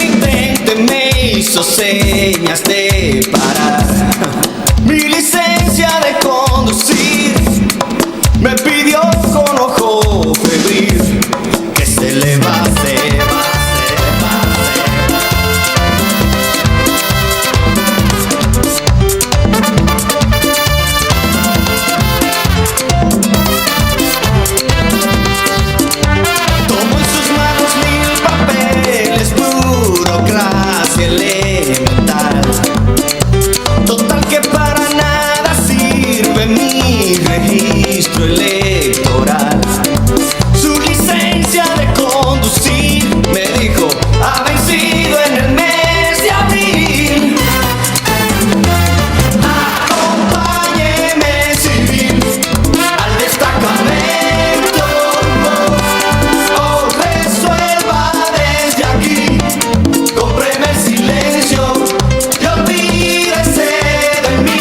intermitente me hizo señas de parar. Mi licencia de conducir me pidió con ojo febril que se le va a hacer. Tomó en sus manos 1000 papeles, burocracia elemental. Total que para nada sirve mi registro electoral. Su licencia de conducir, me dijo, ha vencido en el mes de abril. Acompáñeme civil al destacamento o resuelva desde aquí. Cómpreme el silencio y olvídese de mí.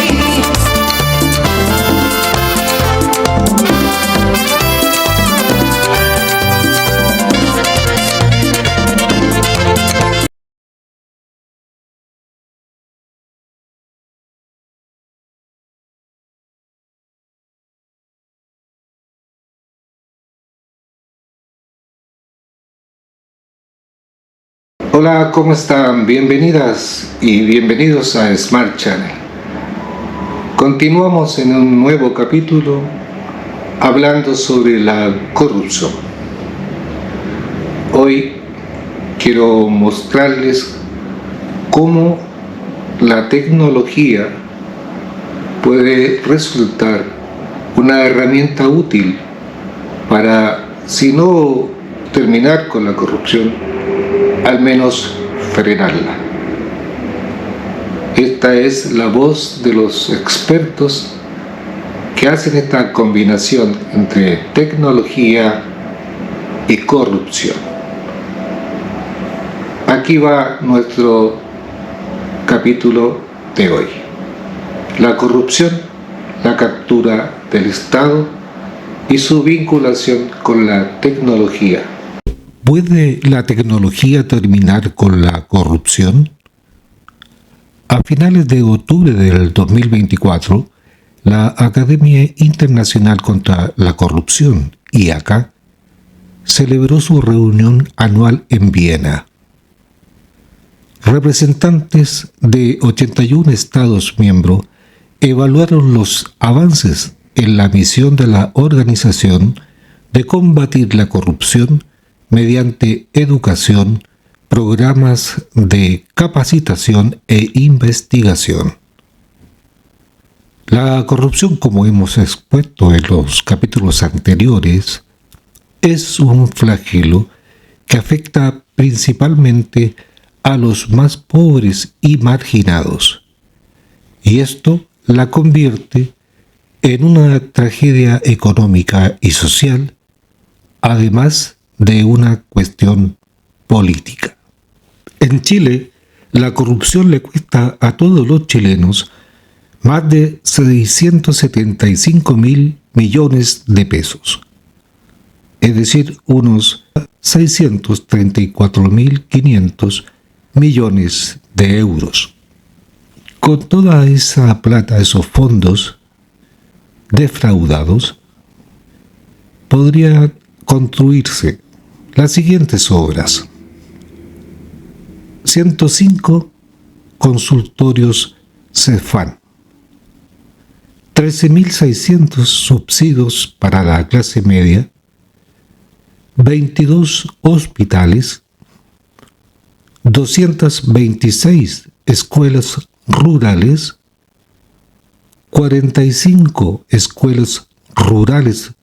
Hola, ¿cómo están? Bienvenidas y bienvenidos a Smart Channel. Continuamos en un nuevo capítulo hablando sobre la corrupción. Hoy quiero mostrarles cómo la tecnología puede resultar una herramienta útil para, si no terminar con la corrupción, al menos frenarla. Esta es la voz de los expertos que hacen esta combinación entre tecnología y corrupción. Aquí va nuestro capítulo de hoy. La corrupción, la captura del Estado y su vinculación con la tecnología. ¿Puede la tecnología terminar con la corrupción? A finales de octubre del 2024, la Academia Internacional contra la Corrupción, IACA, celebró su reunión anual en Viena. Representantes de 81 Estados miembros evaluaron los avances en la misión de la organización de combatir la corrupción mediante educación, programas de capacitación e investigación. La corrupción, como hemos expuesto en los capítulos anteriores, es un flagelo que afecta principalmente a los más pobres y marginados, y esto la convierte en una tragedia económica y social, además de una cuestión política. En Chile, la corrupción le cuesta a todos los chilenos más de 675.000 millones de pesos, es decir, unos 634.500 millones de euros. Con toda esa plata, esos fondos defraudados, podría construirse las siguientes obras: 105 consultorios CEFAM, 13.600 subsidios para la clase media, 22 hospitales, 226 escuelas rurales, 45 escuelas rurales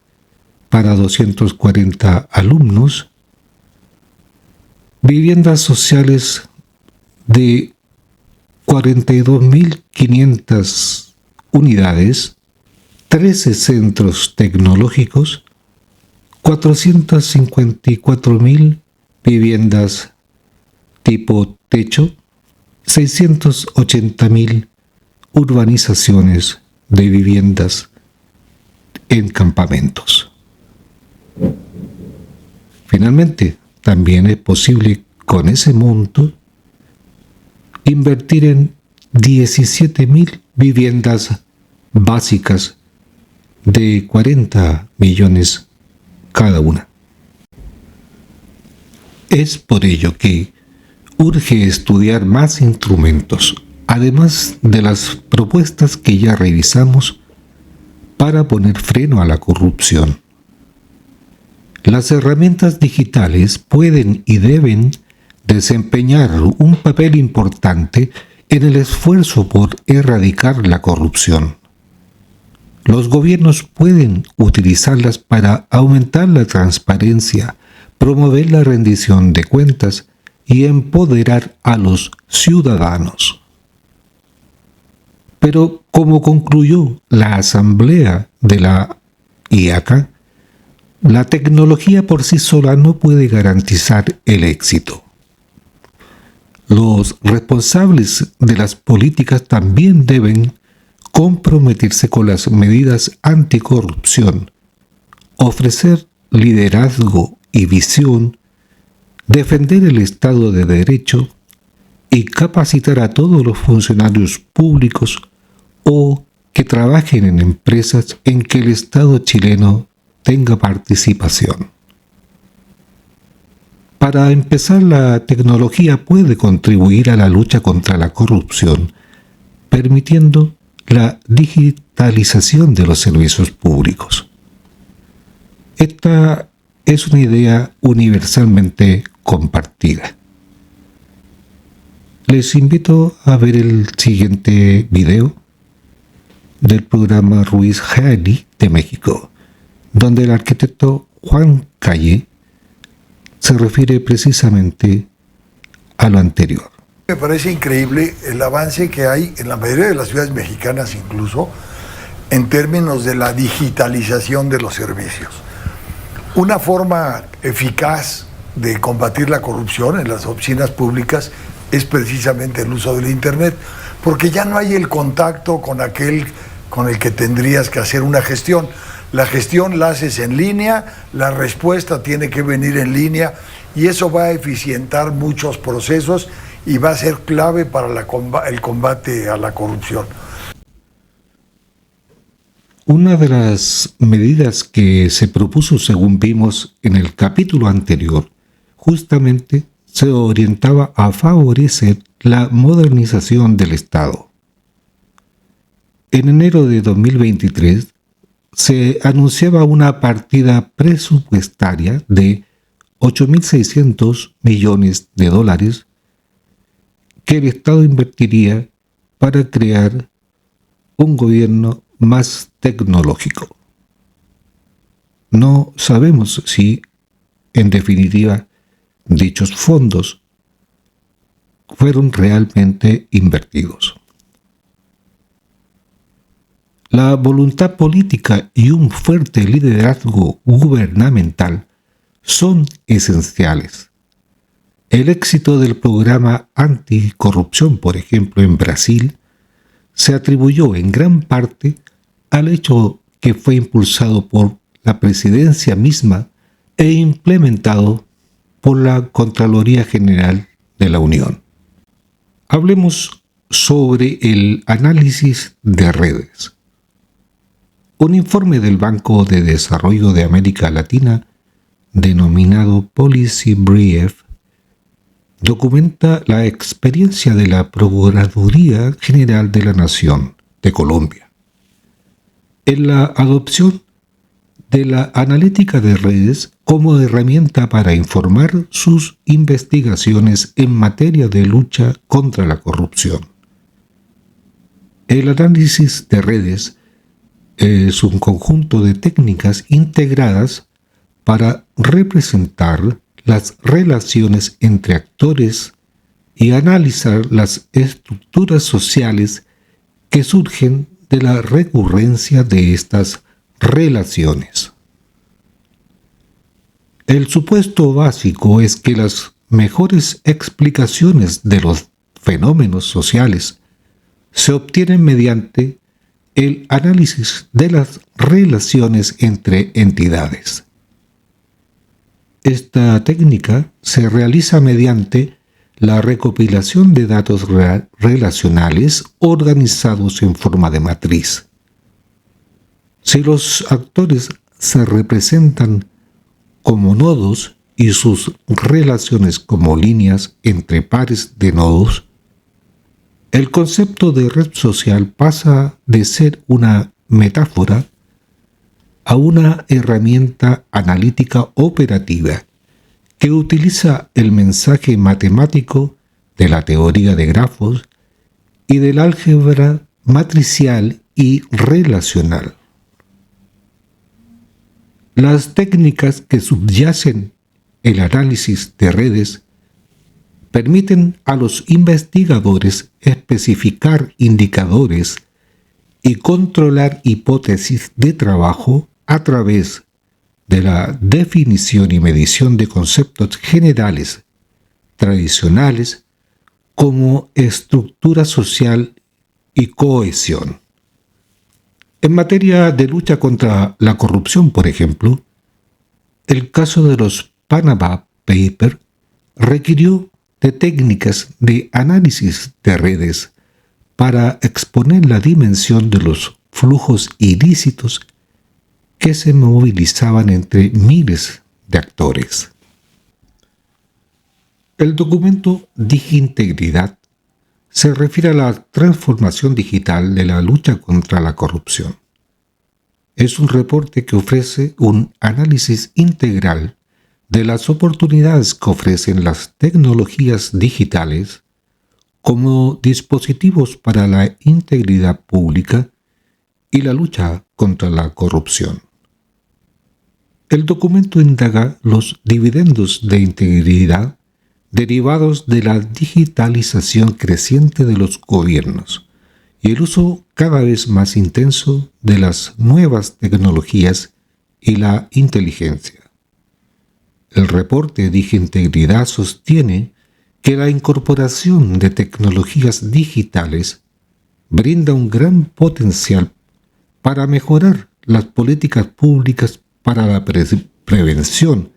para 240 alumnos, viviendas sociales de 42.500 unidades, 13 centros tecnológicos, 454.000 viviendas tipo techo, 680.000 urbanizaciones de viviendas en campamentos. Finalmente, también es posible con ese monto invertir en 17.000 viviendas básicas de 40 millones cada una. Es por ello que urge estudiar más instrumentos, además de las propuestas que ya revisamos, para poner freno a la corrupción. Las herramientas digitales pueden y deben desempeñar un papel importante en el esfuerzo por erradicar la corrupción. Los gobiernos pueden utilizarlas para aumentar la transparencia, promover la rendición de cuentas y empoderar a los ciudadanos. Pero, como concluyó la asamblea de la IACA, la tecnología por sí sola no puede garantizar el éxito. Los responsables de las políticas también deben comprometerse con las medidas anticorrupción, ofrecer liderazgo y visión, defender el Estado de Derecho y capacitar a todos los funcionarios públicos o que trabajen en empresas en que el Estado chileno tenga participación. Para empezar, la tecnología puede contribuir a la lucha contra la corrupción, permitiendo la digitalización de los servicios públicos. Esta es una idea universalmente compartida. Les invito a ver el siguiente video del programa Ruiz Jali de México, donde el arquitecto Juan Calle se refiere precisamente a lo anterior. Me parece increíble el avance que hay en la mayoría de las ciudades mexicanas, incluso en términos de la digitalización de los servicios. Una forma eficaz de combatir la corrupción en las oficinas públicas es precisamente el uso del Internet, porque ya no hay el contacto con aquel con el que tendrías que hacer una gestión. La gestión la haces en línea, la respuesta tiene que venir en línea y eso va a eficientar muchos procesos y va a ser clave para el combate a la corrupción. Una de las medidas que se propuso, según vimos en el capítulo anterior, justamente se orientaba a favorecer la modernización del Estado. En enero de 2023 se anunciaba una partida presupuestaria de $8.600 millones que el Estado invertiría para crear un gobierno más tecnológico. No sabemos si, en definitiva, dichos fondos fueron realmente invertidos. La voluntad política y un fuerte liderazgo gubernamental son esenciales. El éxito del programa anticorrupción, por ejemplo, en Brasil, se atribuyó en gran parte al hecho que fue impulsado por la presidencia misma e implementado por la Contraloría General de la Unión. Hablemos sobre el análisis de redes. Un informe del Banco de Desarrollo de América Latina, denominado Policy Brief, documenta la experiencia de la Procuraduría General de la Nación de Colombia en la adopción de la analítica de redes como herramienta para informar sus investigaciones en materia de lucha contra la corrupción. El análisis de redes es un conjunto de técnicas integradas para representar las relaciones entre actores y analizar las estructuras sociales que surgen de la recurrencia de estas relaciones. El supuesto básico es que las mejores explicaciones de los fenómenos sociales se obtienen mediante el análisis de las relaciones entre entidades. Esta técnica se realiza mediante la recopilación de datos relacionales organizados en forma de matriz. Si los actores se representan como nodos y sus relaciones como líneas entre pares de nodos, el concepto de red social pasa de ser una metáfora a una herramienta analítica operativa que utiliza el mensaje matemático de la teoría de grafos y del álgebra matricial y relacional. Las técnicas que subyacen el análisis de redes permiten a los investigadores especificar indicadores y controlar hipótesis de trabajo a través de la definición y medición de conceptos generales tradicionales como estructura social y cohesión. En materia de lucha contra la corrupción, por ejemplo, el caso de los Panama Papers requirió de técnicas de análisis de redes para exponer la dimensión de los flujos ilícitos que se movilizaban entre miles de actores. El documento Digintegridad se refiere a la transformación digital de la lucha contra la corrupción. Es un reporte que ofrece un análisis integral de las oportunidades que ofrecen las tecnologías digitales como dispositivos para la integridad pública y la lucha contra la corrupción. El documento indaga los dividendos de integridad derivados de la digitalización creciente de los gobiernos y el uso cada vez más intenso de las nuevas tecnologías y la inteligencia. El reporte Digintegridad sostiene que la incorporación de tecnologías digitales brinda un gran potencial para mejorar las políticas públicas para la prevención,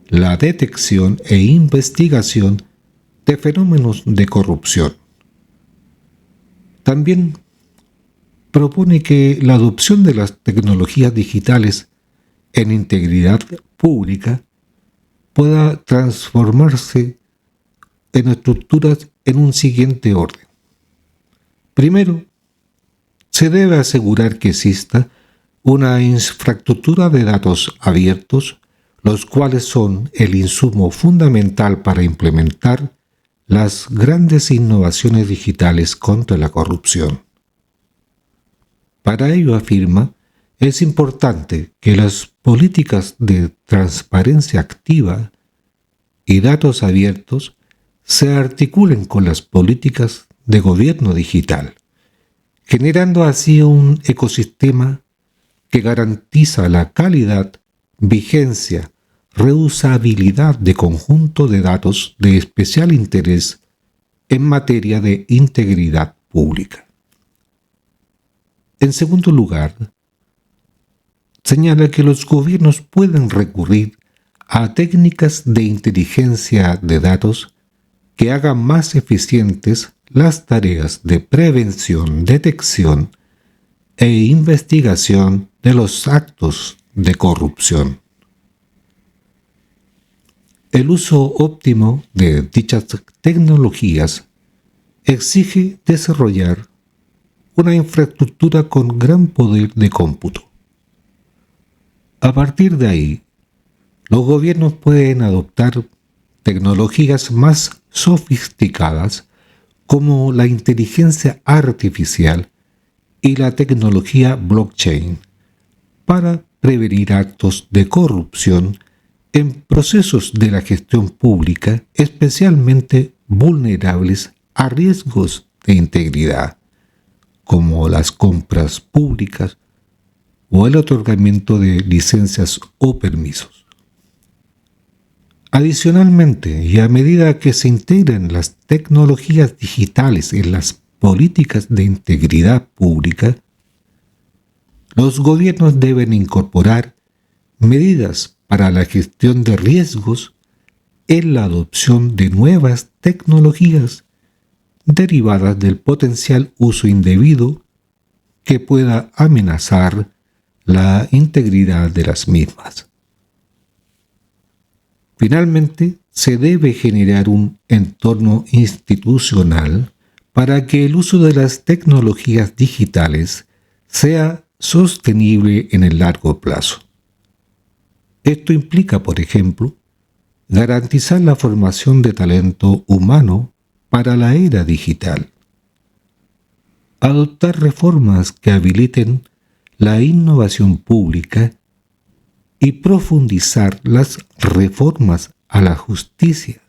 la detección e investigación de fenómenos de corrupción. También propone que la adopción de las tecnologías digitales en integridad pública pueda transformarse en estructuras en un siguiente orden. Primero, se debe asegurar que exista una infraestructura de datos abiertos, los cuales son el insumo fundamental para implementar las grandes innovaciones digitales contra la corrupción. Para ello, afirma, es importante que las políticas de transparencia activa y datos abiertos se articulen con las políticas de gobierno digital, generando así un ecosistema que garantiza la calidad, vigencia, reusabilidad de conjunto de datos de especial interés en materia de integridad pública. En segundo lugar, señala que los gobiernos pueden recurrir a técnicas de inteligencia de datos que hagan más eficientes las tareas de prevención, detección e investigación de los actos de corrupción. El uso óptimo de dichas tecnologías exige desarrollar una infraestructura con gran poder de cómputo. A partir de ahí, los gobiernos pueden adoptar tecnologías más sofisticadas como la inteligencia artificial y la tecnología blockchain para prevenir actos de corrupción en procesos de la gestión pública especialmente vulnerables a riesgos de integridad, como las compras públicas o el otorgamiento de licencias o permisos. Adicionalmente, y a medida que se integran las tecnologías digitales en las políticas de integridad pública, los gobiernos deben incorporar medidas para la gestión de riesgos en la adopción de nuevas tecnologías derivadas del potencial uso indebido que pueda amenazar la integridad de las mismas. Finalmente, se debe generar un entorno institucional para que el uso de las tecnologías digitales sea sostenible en el largo plazo. Esto implica, por ejemplo, garantizar la formación de talento humano para la era digital, adoptar reformas que habiliten la innovación pública y profundizar las reformas a la justicia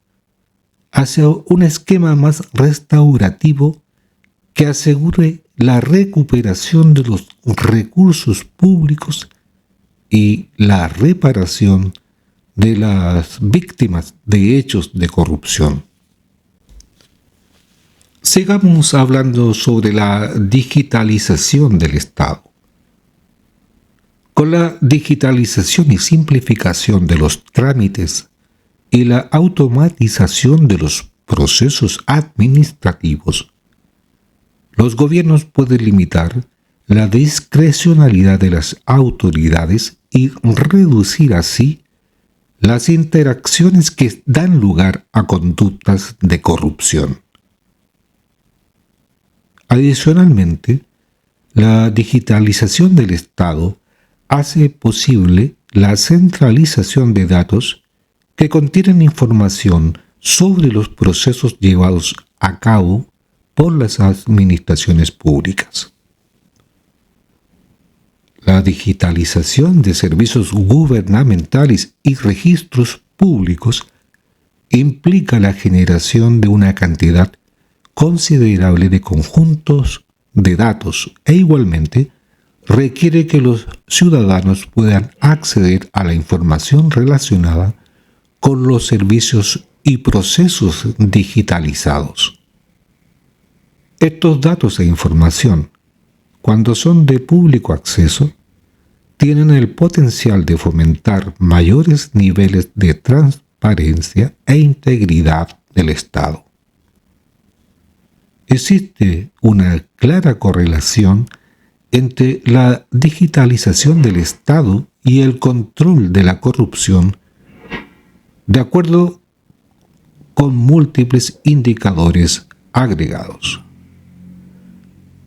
hacia un esquema más restaurativo que asegure la recuperación de los recursos públicos y la reparación de las víctimas de hechos de corrupción. Sigamos hablando sobre la digitalización del Estado. Con la digitalización y simplificación de los trámites y la automatización de los procesos administrativos, los gobiernos pueden limitar la discrecionalidad de las autoridades y reducir así las interacciones que dan lugar a conductas de corrupción. Adicionalmente, la digitalización del Estado hace posible la centralización de datos que contienen información sobre los procesos llevados a cabo por las administraciones públicas. La digitalización de servicios gubernamentales y registros públicos implica la generación de una cantidad considerable de conjuntos de datos e igualmente requiere que los ciudadanos puedan acceder a la información relacionada con los servicios y procesos digitalizados. Estos datos e información, cuando son de público acceso, tienen el potencial de fomentar mayores niveles de transparencia e integridad del Estado. Existe una clara correlación entre la digitalización del Estado y el control de la corrupción, de acuerdo con múltiples indicadores agregados.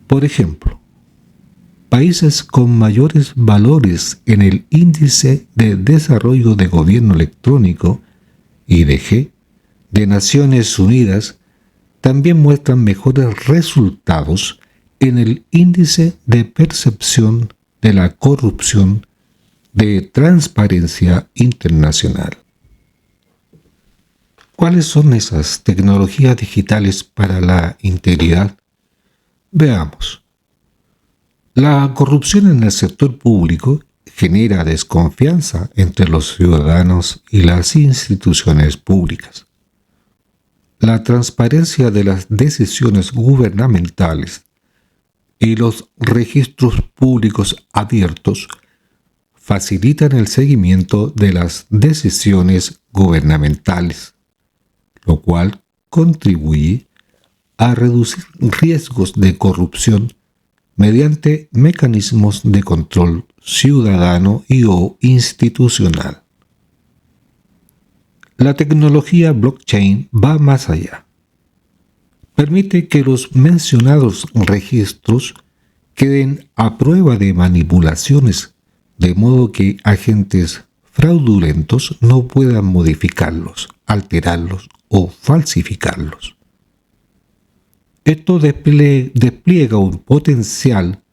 Por ejemplo, países con mayores valores en el Índice de Desarrollo de Gobierno Electrónico, IDG, de Naciones Unidas, también muestran mejores resultados en el Índice de Percepción de la Corrupción de Transparencia Internacional. ¿Cuáles son esas tecnologías digitales para la integridad? Veamos. La corrupción en el sector público genera desconfianza entre los ciudadanos y las instituciones públicas. La transparencia de las decisiones gubernamentales y los registros públicos abiertos facilitan el seguimiento de las decisiones gubernamentales, lo cual contribuye a reducir riesgos de corrupción mediante mecanismos de control ciudadano o institucional. La tecnología blockchain va más allá. Permite que los mencionados registros queden a prueba de manipulaciones, de modo que agentes fraudulentos no puedan modificarlos, alterarlos o falsificarlos. Esto despliega un potencial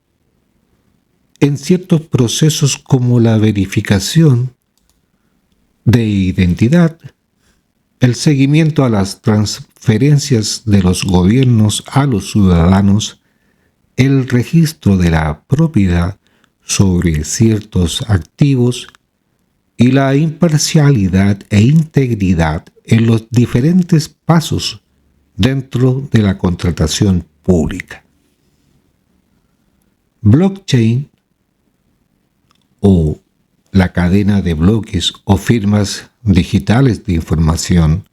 en ciertos procesos como la verificación de identidad, el seguimiento a las transferencias de los gobiernos a los ciudadanos, el registro de la propiedad sobre ciertos activos y la imparcialidad e integridad en los diferentes pasos dentro de la contratación pública. Blockchain o la cadena de bloques o firmas digitales de información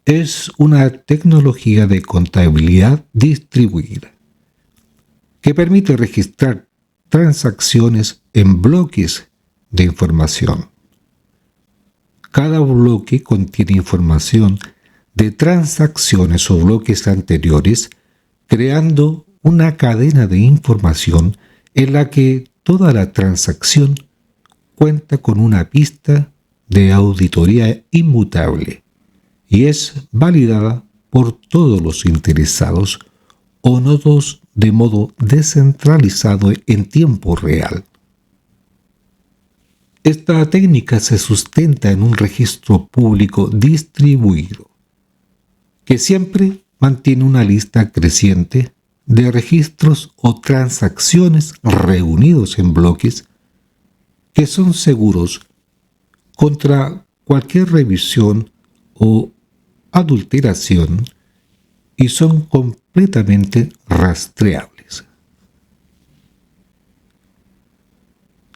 es una tecnología de contabilidad distribuida que permite registrar transacciones en bloques de información. Cada bloque contiene información de transacciones o bloques anteriores, creando una cadena de información en la que toda la transacción cuenta con una pista de auditoría inmutable y es validada por todos los interesados o nodos de modo descentralizado en tiempo real. Esta técnica se sustenta en un registro público distribuido, que siempre mantiene una lista creciente de registros o transacciones reunidos en bloques que son seguros contra cualquier revisión o adulteración y son completamente rastreables.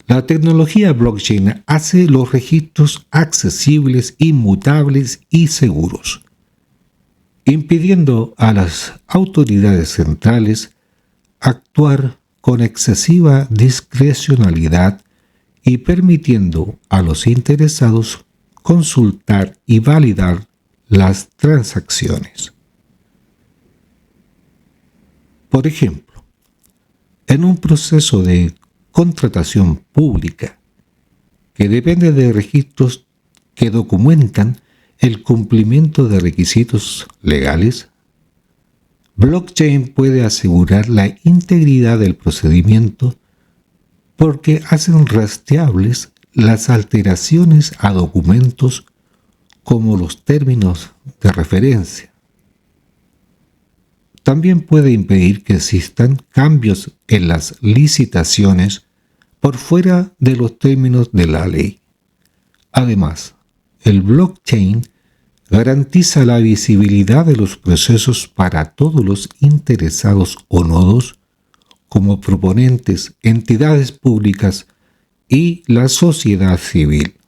La tecnología blockchain hace los registros accesibles, inmutables y seguros, impidiendo a las autoridades centrales actuar con excesiva discrecionalidad y permitiendo a los interesados consultar y validar las transacciones. Por ejemplo, en un proceso de contratación pública que depende de registros que documentan el cumplimiento de requisitos legales, blockchain puede asegurar la integridad del procedimiento porque hacen rastreables las alteraciones a documentos como los términos de referencia. También puede impedir que existan cambios en las licitaciones por fuera de los términos de la ley. Además, el blockchain garantiza la visibilidad de los procesos para todos los interesados o nodos, como proponentes, entidades públicas y la sociedad civil.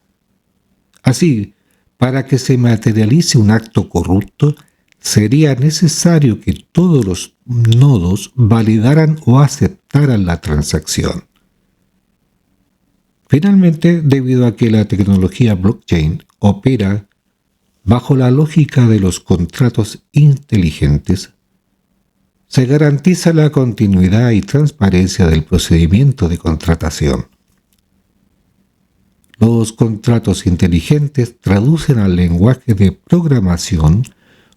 Así, para que se materialice un acto corrupto, sería necesario que todos los nodos validaran o aceptaran la transacción. Finalmente, debido a que la tecnología blockchain opera bajo la lógica de los contratos inteligentes, se garantiza la continuidad y transparencia del procedimiento de contratación. Los contratos inteligentes traducen al lenguaje de programación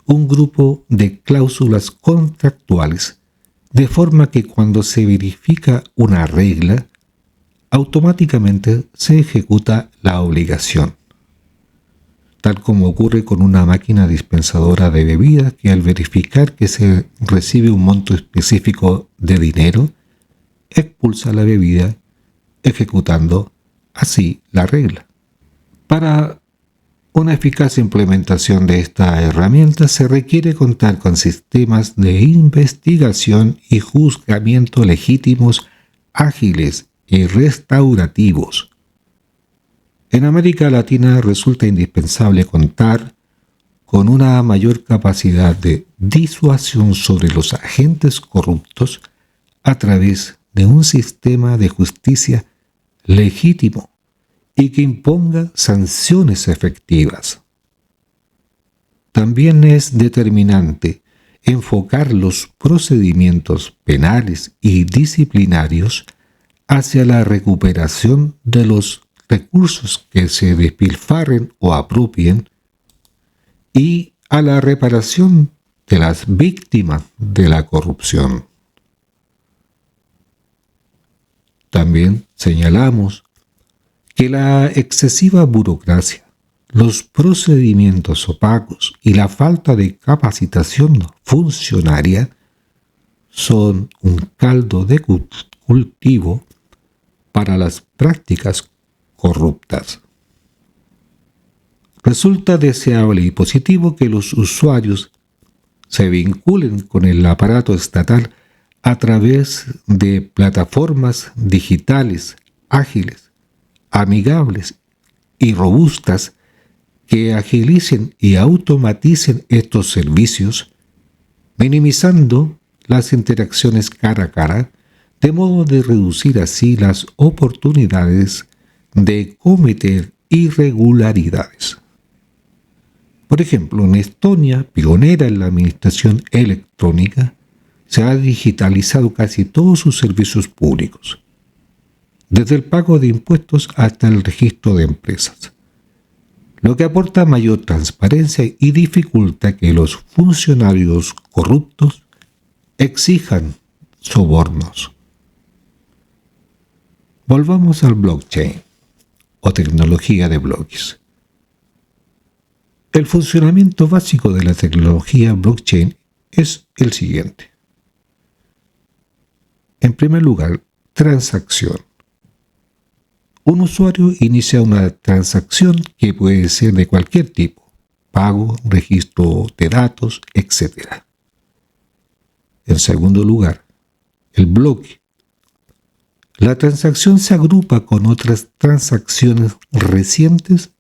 un grupo de cláusulas contractuales, de forma que cuando se verifica una regla, automáticamente se ejecuta la obligación. Tal como ocurre con una máquina dispensadora de bebidas que al verificar que se recibe un monto específico de dinero, expulsa la bebida, ejecutando así la regla. Para una eficaz implementación de esta herramienta se requiere contar con sistemas de investigación y juzgamiento legítimos, ágiles y restaurativos. En América Latina resulta indispensable contar con una mayor capacidad de disuasión sobre los agentes corruptos a través de un sistema de justicia legítimo y que imponga sanciones efectivas. También es determinante enfocar los procedimientos penales y disciplinarios hacia la recuperación de los recursos que se despilfarren o apropien y a la reparación de las víctimas de la corrupción. También señalamos que la excesiva burocracia, los procedimientos opacos y la falta de capacitación funcionaria son un caldo de cultivo para las prácticas corruptas. Resulta deseable y positivo que los usuarios se vinculen con el aparato estatal a través de plataformas digitales ágiles, amigables y robustas que agilicen y automaticen estos servicios, minimizando las interacciones cara a cara, de modo de reducir así las oportunidades de cometer irregularidades. Por ejemplo, en Estonia, pionera en la administración electrónica, se ha digitalizado casi todos sus servicios públicos, desde el pago de impuestos hasta el registro de empresas, lo que aporta mayor transparencia y dificulta que los funcionarios corruptos exijan sobornos. Volvamos al blockchain o tecnología de bloques. El funcionamiento básico de la tecnología blockchain es el siguiente. En primer lugar, transacción. Un usuario inicia una transacción que puede ser de cualquier tipo, pago, registro de datos, etc. En segundo lugar, el bloque. La transacción se agrupa con otras transacciones recientes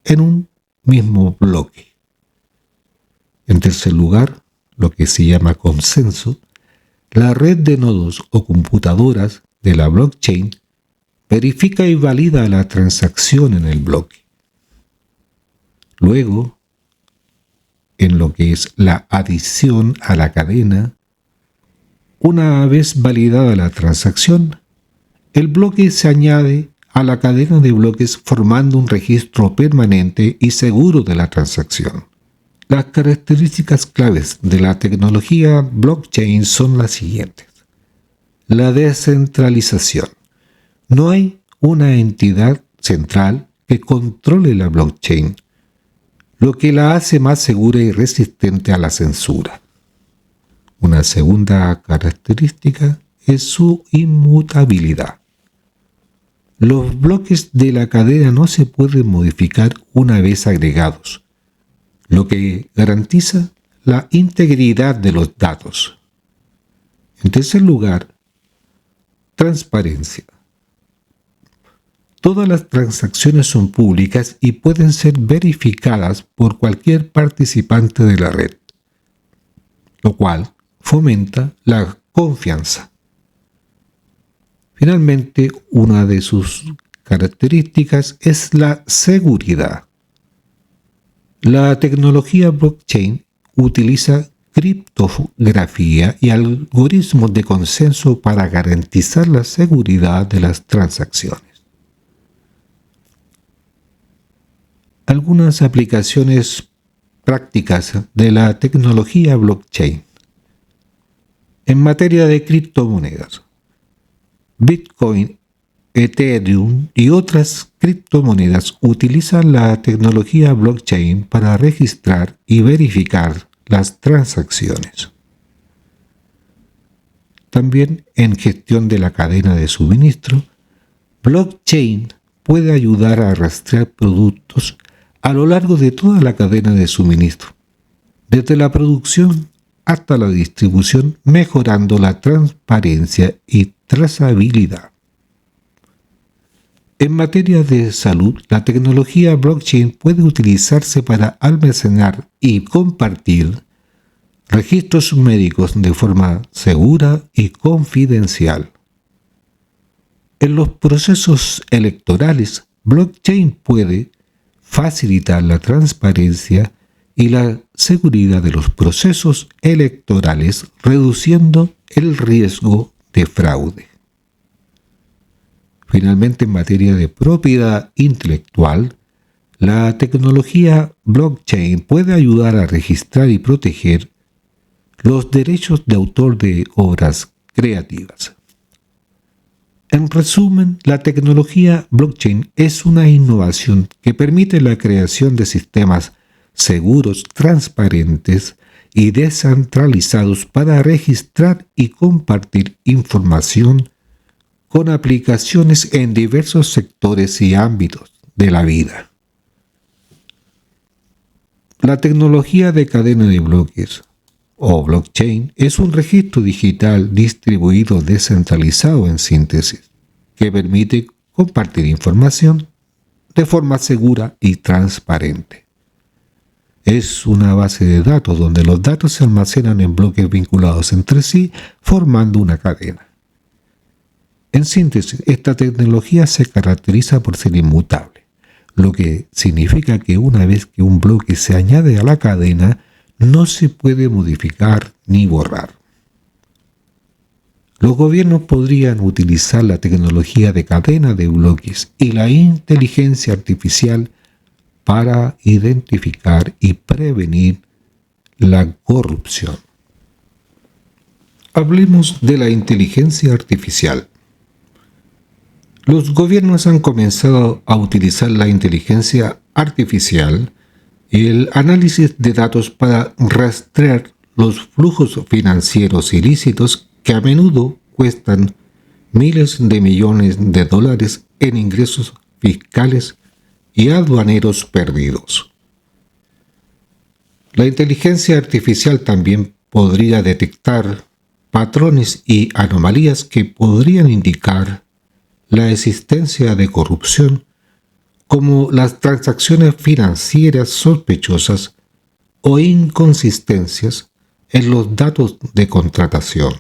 en un mismo bloque. En tercer lugar, lo que se llama consenso, la red de nodos o computadoras de la blockchain verifica y valida la transacción en el bloque. Luego, en lo que es la adición a la cadena, una vez validada la transacción, el bloque se añade a la cadena de bloques formando un registro permanente y seguro de la transacción. Las características claves de la tecnología blockchain son las siguientes. La descentralización. No hay una entidad central que controle la blockchain, lo que la hace más segura y resistente a la censura. Una segunda característica es su inmutabilidad. Los bloques de la cadena no se pueden modificar una vez agregados, lo que garantiza la integridad de los datos. En tercer lugar, transparencia. Todas las transacciones son públicas y pueden ser verificadas por cualquier participante de la red, lo cual fomenta la confianza. Finalmente, una de sus características es la seguridad. La tecnología blockchain utiliza criptografía y algoritmos de consenso para garantizar la seguridad de las transacciones. Algunas aplicaciones prácticas de la tecnología blockchain. En materia de criptomonedas, Bitcoin, Ethereum y otras criptomonedas utilizan la tecnología blockchain para registrar y verificar las transacciones. También en gestión de la cadena de suministro, blockchain puede ayudar a rastrear productos a lo largo de toda la cadena de suministro, desde la producción hasta la distribución, mejorando la transparencia y trazabilidad. En materia de salud, la tecnología blockchain puede utilizarse para almacenar y compartir registros médicos de forma segura y confidencial. En los procesos electorales, blockchain puede facilitar la transparencia y la seguridad de los procesos electorales, reduciendo el riesgo de fraude. Finalmente, en materia de propiedad intelectual, la tecnología blockchain puede ayudar a registrar y proteger los derechos de autor de obras creativas. En resumen, la tecnología blockchain es una innovación que permite la creación de sistemas seguros, transparentes y descentralizados para registrar y compartir información con aplicaciones en diversos sectores y ámbitos de la vida. La tecnología de cadena de bloques o blockchain es un registro digital distribuido descentralizado en síntesis que permite compartir información de forma segura y transparente. Es una base de datos donde los datos se almacenan en bloques vinculados entre sí, formando una cadena. En síntesis, esta tecnología se caracteriza por ser inmutable, lo que significa que una vez que un bloque se añade a la cadena, no se puede modificar ni borrar. Los gobiernos podrían utilizar la tecnología de cadena de bloques y la inteligencia artificial para identificar y prevenir la corrupción. Hablemos de la inteligencia artificial. Los gobiernos han comenzado a utilizar la inteligencia artificial y el análisis de datos para rastrear los flujos financieros ilícitos que a menudo cuestan miles de millones de dólares en ingresos fiscales y aduaneros perdidos. La inteligencia artificial también podría detectar patrones y anomalías que podrían indicar la existencia de corrupción, como las transacciones financieras sospechosas o inconsistencias en los datos de contratación.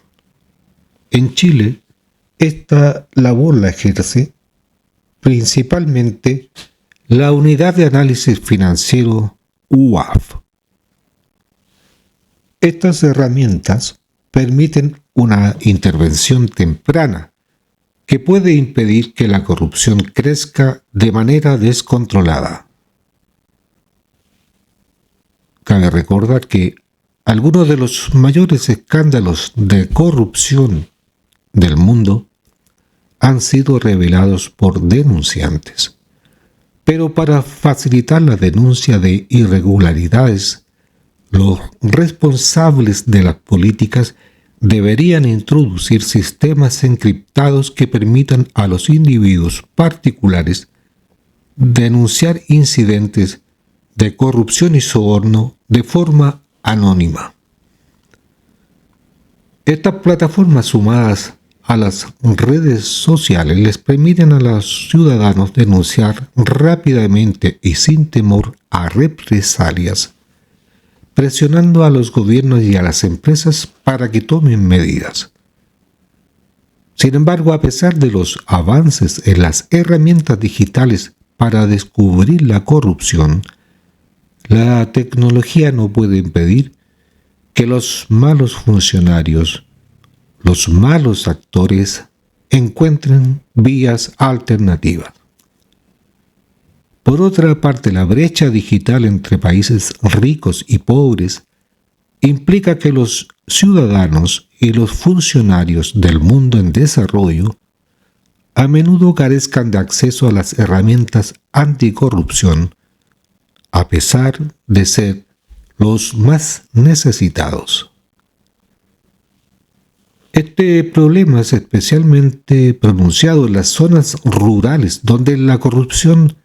En Chile, esta labor la ejerce principalmente la Unidad de Análisis Financiero UAF. Estas herramientas permiten una intervención temprana que puede impedir que la corrupción crezca de manera descontrolada. Cabe recordar que algunos de los mayores escándalos de corrupción del mundo han sido revelados por denunciantes. Pero para facilitar la denuncia de irregularidades, los responsables de las políticas deberían introducir sistemas encriptados que permitan a los individuos particulares denunciar incidentes de corrupción y soborno de forma anónima. Estas plataformas sumadas a las redes sociales les permiten a los ciudadanos denunciar rápidamente y sin temor a represalias, presionando a los gobiernos y a las empresas para que tomen medidas. Sin embargo, a pesar de los avances en las herramientas digitales para descubrir la corrupción, la tecnología no puede impedir que los malos funcionarios, los malos actores, encuentren vías alternativas. Por otra parte, la brecha digital entre países ricos y pobres implica que los ciudadanos y los funcionarios del mundo en desarrollo a menudo carezcan de acceso a las herramientas anticorrupción, a pesar de ser los más necesitados. Este problema es especialmente pronunciado en las zonas rurales, donde la corrupción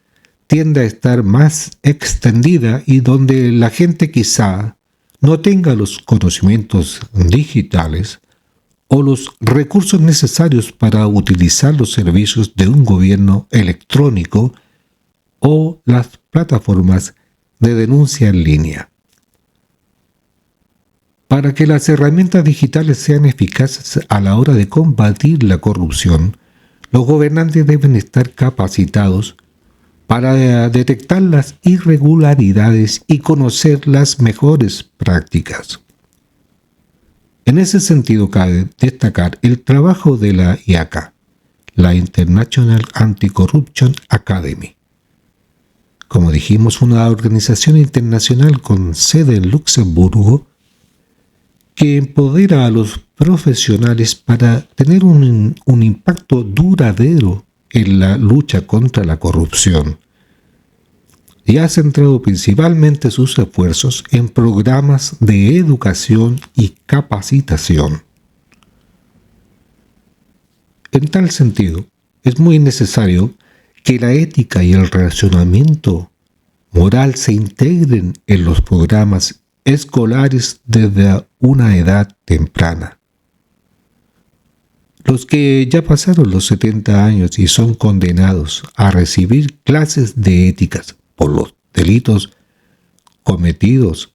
tiende a estar más extendida y donde la gente quizá no tenga los conocimientos digitales o los recursos necesarios para utilizar los servicios de un gobierno electrónico o las plataformas de denuncia en línea. Para que las herramientas digitales sean eficaces a la hora de combatir la corrupción, los gobernantes deben estar capacitados para detectar las irregularidades y conocer las mejores prácticas. En ese sentido, cabe destacar el trabajo de la IACA, la International Anti-Corruption Academy. Como dijimos, una organización internacional con sede en Luxemburgo que empodera a los profesionales para tener un impacto duradero en la lucha contra la corrupción, y ha centrado principalmente sus esfuerzos en programas de educación y capacitación. En tal sentido, es muy necesario que la ética y el relacionamiento moral se integren en los programas escolares desde una edad temprana. Los que ya pasaron los 70 años y son condenados a recibir clases de éticas por los delitos cometidos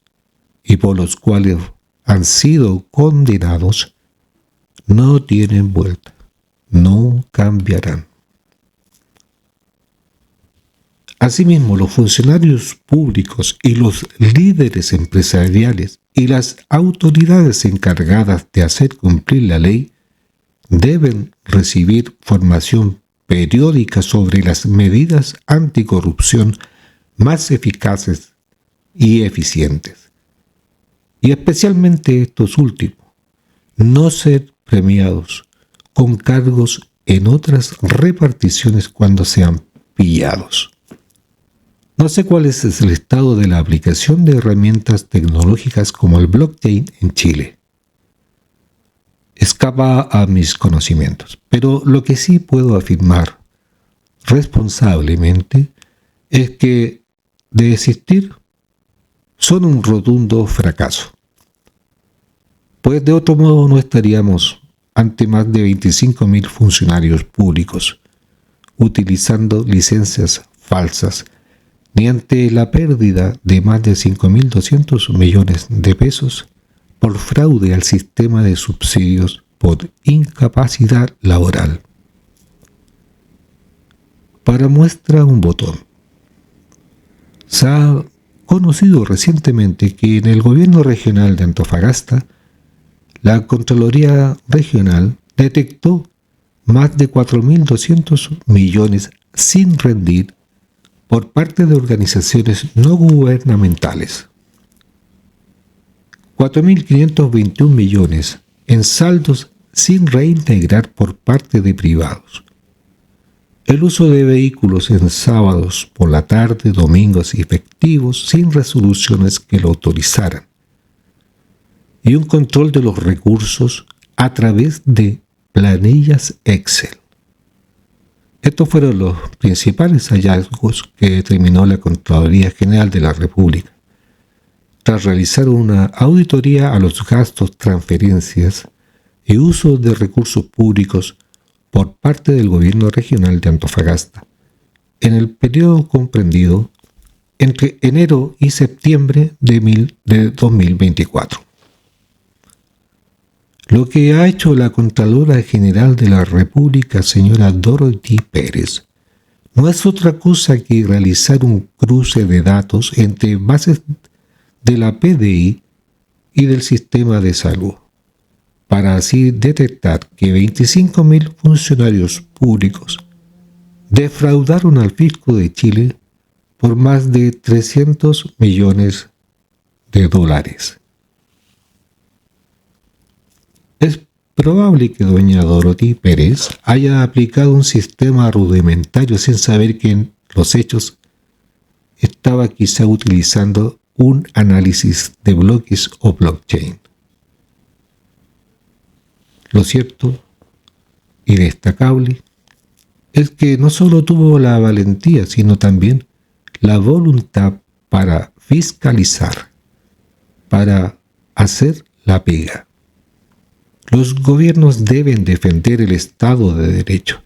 y por los cuales han sido condenados, no tienen vuelta, no cambiarán. Asimismo, los funcionarios públicos y los líderes empresariales y las autoridades encargadas de hacer cumplir la ley deben recibir formación periódica sobre las medidas anticorrupción más eficaces y eficientes. Y especialmente estos últimos, no ser premiados con cargos en otras reparticiones cuando sean pillados. No sé cuál es el estado de la aplicación de herramientas tecnológicas como el blockchain en Chile. Escapa a mis conocimientos, pero lo que sí puedo afirmar responsablemente es que, de existir, son un rotundo fracaso. Pues de otro modo no estaríamos ante más de 25.000 funcionarios públicos utilizando licencias falsas, ni ante la pérdida de más de 5.200 millones de pesos por fraude al sistema de subsidios por incapacidad laboral. Para muestra un botón. Se ha conocido recientemente que en el gobierno regional de Antofagasta, la Contraloría Regional detectó más de 4.200 millones sin rendir por parte de organizaciones no gubernamentales. 4.521 millones en saldos sin reintegrar por parte de privados. El uso de vehículos en sábados por la tarde, domingos y festivos sin resoluciones que lo autorizaran. Y un control de los recursos a través de planillas Excel. Estos fueron los principales hallazgos que determinó la Contraloría General de la República, tras realizar una auditoría a los gastos, transferencias y uso de recursos públicos por parte del Gobierno Regional de Antofagasta, en el periodo comprendido entre enero y septiembre de 2024. Lo que ha hecho la Contralora General de la República, señora Dorothy Pérez, no es otra cosa que realizar un cruce de datos entre bases de la PDI y del sistema de salud, para así detectar que 25.000 funcionarios públicos defraudaron al fisco de Chile por más de 300 millones de dólares. Es probable que doña Dorothy Pérez haya aplicado un sistema rudimentario sin saber que en los hechos estaba quizá utilizando un análisis de bloques o blockchain. Lo cierto y destacable es que no solo tuvo la valentía, sino también la voluntad para fiscalizar, para hacer la pega. Los gobiernos deben defender el Estado de Derecho,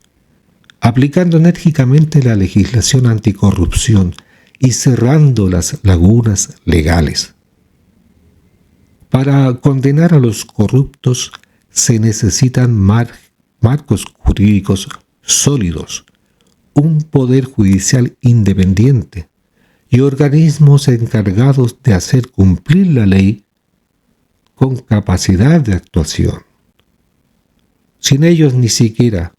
aplicando enérgicamente la legislación anticorrupción y cerrando las lagunas legales. Para condenar a los corruptos se necesitan marcos jurídicos sólidos, un poder judicial independiente y organismos encargados de hacer cumplir la ley con capacidad de actuación. Sin ellos ni siquiera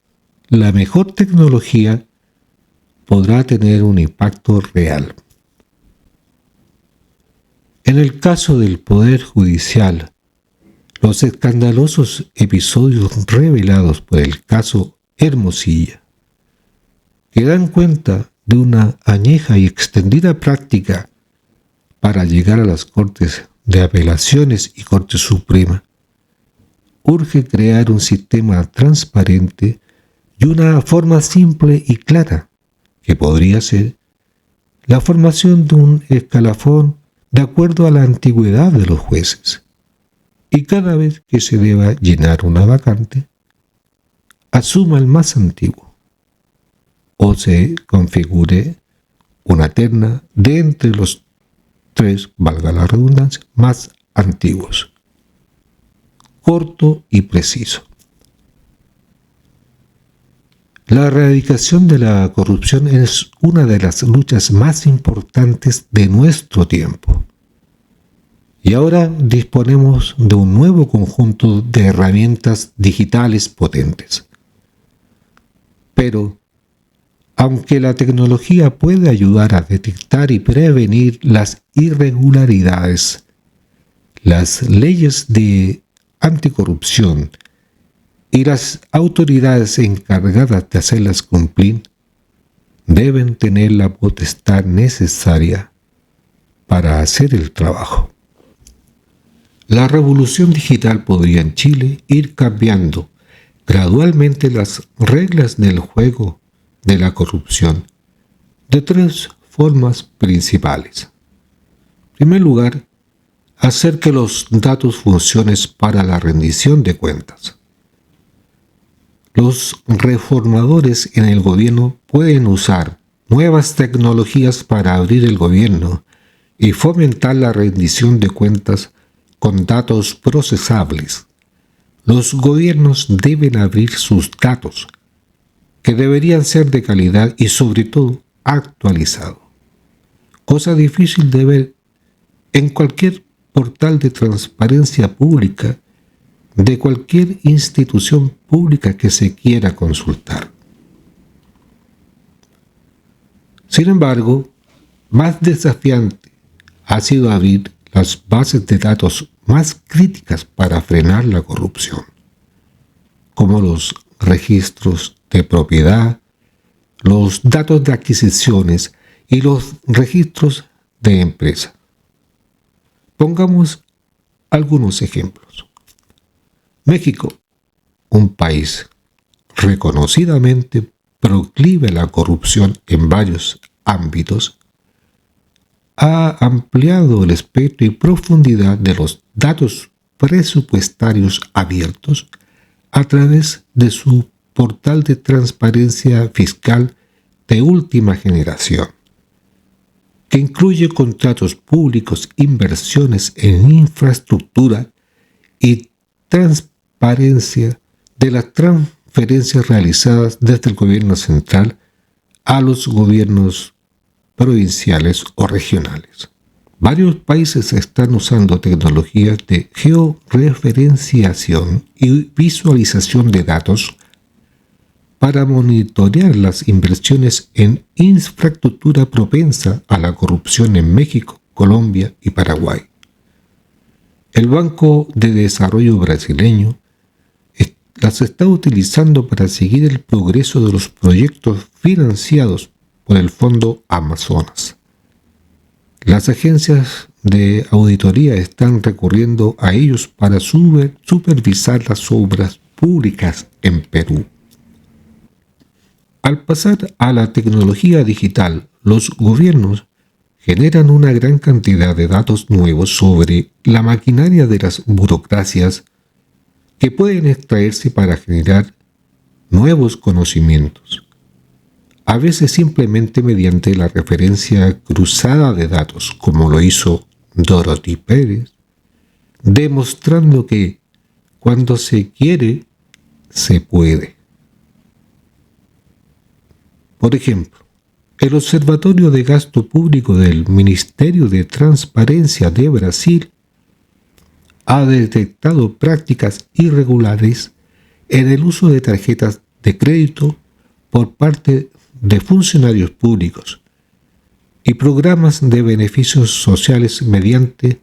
la mejor tecnología podrá tener un impacto real. En el caso del Poder Judicial, los escandalosos episodios revelados por el caso Hermosilla, que dan cuenta de una añeja y extendida práctica para llegar a las Cortes de Apelaciones y Corte Suprema, urge crear un sistema transparente y una forma simple y clara, que podría ser la formación de un escalafón de acuerdo a la antigüedad de los jueces. Y cada vez que se deba llenar una vacante, asuma el más antiguo o se configure una terna de entre los 3, valga la redundancia, más antiguos. Corto y preciso. La erradicación de la corrupción es una de las luchas más importantes de nuestro tiempo. Y ahora disponemos de un nuevo conjunto de herramientas digitales potentes. Pero, aunque la tecnología puede ayudar a detectar y prevenir las irregularidades, las leyes de anticorrupción y las autoridades encargadas de hacerlas cumplir deben tener la potestad necesaria para hacer el trabajo. La revolución digital podría en Chile ir cambiando gradualmente las reglas del juego de la corrupción de 3 formas principales. En primer lugar, hacer que los datos funcionen para la rendición de cuentas. Los reformadores en el gobierno pueden usar nuevas tecnologías para abrir el gobierno y fomentar la rendición de cuentas con datos procesables. Los gobiernos deben abrir sus datos, que deberían ser de calidad y sobre todo actualizados. Cosa difícil de ver en cualquier portal de transparencia pública de cualquier institución pública que se quiera consultar. Sin embargo, más desafiante ha sido abrir las bases de datos más críticas para frenar la corrupción, como los registros de propiedad, los datos de adquisiciones y los registros de empresa. Pongamos algunos ejemplos. México, un país reconocidamente proclive a la corrupción en varios ámbitos, ha ampliado el espectro y profundidad de los datos presupuestarios abiertos a través de su portal de transparencia fiscal de última generación, que incluye contratos públicos, inversiones en infraestructura y transparencia de las transferencias realizadas desde el gobierno central a los gobiernos provinciales o regionales. Varios países están usando tecnologías de georreferenciación y visualización de datos para monitorear las inversiones en infraestructura propensa a la corrupción en México, Colombia y Paraguay. El Banco de Desarrollo brasileño las está utilizando para seguir el progreso de los proyectos financiados por el Fondo Amazonas. Las agencias de auditoría están recurriendo a ellos para supervisar las obras públicas en Perú. Al pasar a la tecnología digital, los gobiernos generan una gran cantidad de datos nuevos sobre la maquinaria de las burocracias que pueden extraerse para generar nuevos conocimientos, a veces simplemente mediante la referencia cruzada de datos, como lo hizo Dorothy Pérez, demostrando que cuando se quiere, se puede. Por ejemplo, el Observatorio de Gasto Público del Ministerio de Transparencia de Brasil ha detectado prácticas irregulares en el uso de tarjetas de crédito por parte de funcionarios públicos y programas de beneficios sociales mediante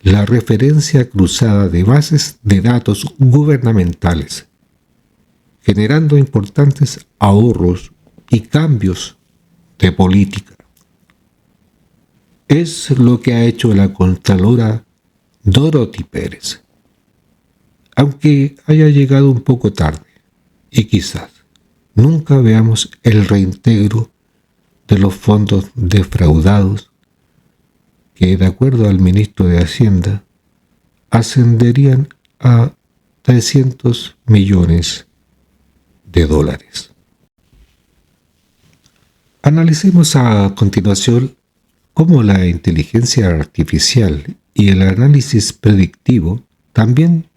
la referencia cruzada de bases de datos gubernamentales, generando importantes ahorros y cambios de política. Es lo que ha hecho la Contralora Dorothy Pérez, aunque haya llegado un poco tarde y quizás nunca veamos el reintegro de los fondos defraudados que, de acuerdo al ministro de Hacienda, ascenderían a 300 millones de dólares. Analicemos a continuación cómo la inteligencia artificial y el análisis predictivo también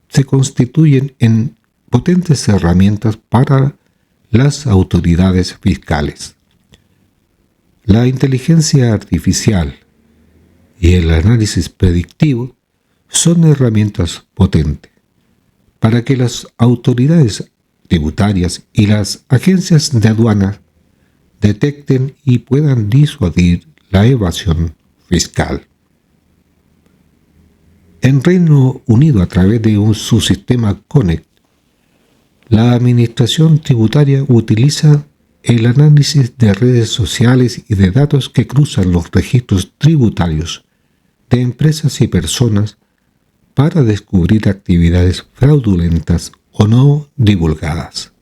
se constituyen en potentes herramientas para las autoridades fiscales. La inteligencia artificial y el análisis predictivo son herramientas potentes para que las autoridades tributarias y las agencias de aduana detecten y puedan disuadir la evasión fiscal. En Reino Unido, a través de su sistema Connect, la administración tributaria utiliza el análisis de redes sociales y de datos que cruzan los registros tributarios de empresas y personas para descubrir actividades fraudulentas o no divulgadas.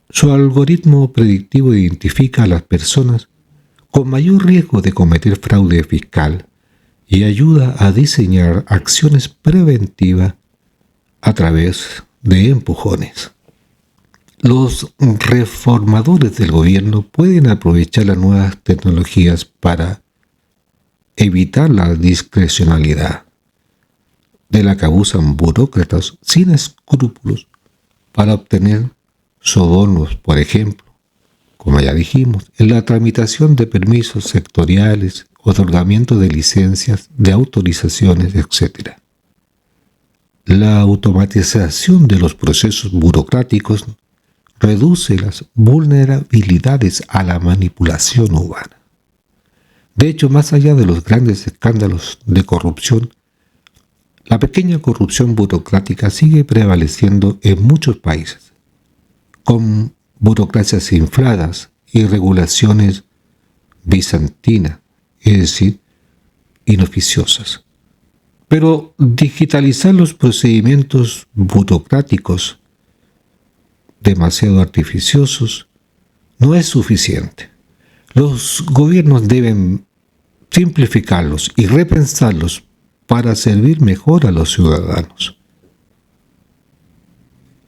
Su algoritmo predictivo identifica a las personas con mayor riesgo de cometer fraude fiscal y ayuda a diseñar acciones preventivas a través de empujones. Los reformadores del gobierno pueden aprovechar las nuevas tecnologías para evitar la discrecionalidad de la que abusan burócratas sin escrúpulos para obtener sobornos, por ejemplo, como ya dijimos, en la tramitación de permisos sectoriales, otorgamiento de licencias, de autorizaciones, etc. La automatización de los procesos burocráticos reduce las vulnerabilidades a la manipulación humana. De hecho, más allá de los grandes escándalos de corrupción, la pequeña corrupción burocrática sigue prevaleciendo en muchos países, con burocracias infladas y regulaciones bizantinas, es decir, inoficiosas. Pero digitalizar los procedimientos burocráticos demasiado artificiosos no es suficiente. Los gobiernos deben simplificarlos y repensarlos para servir mejor a los ciudadanos.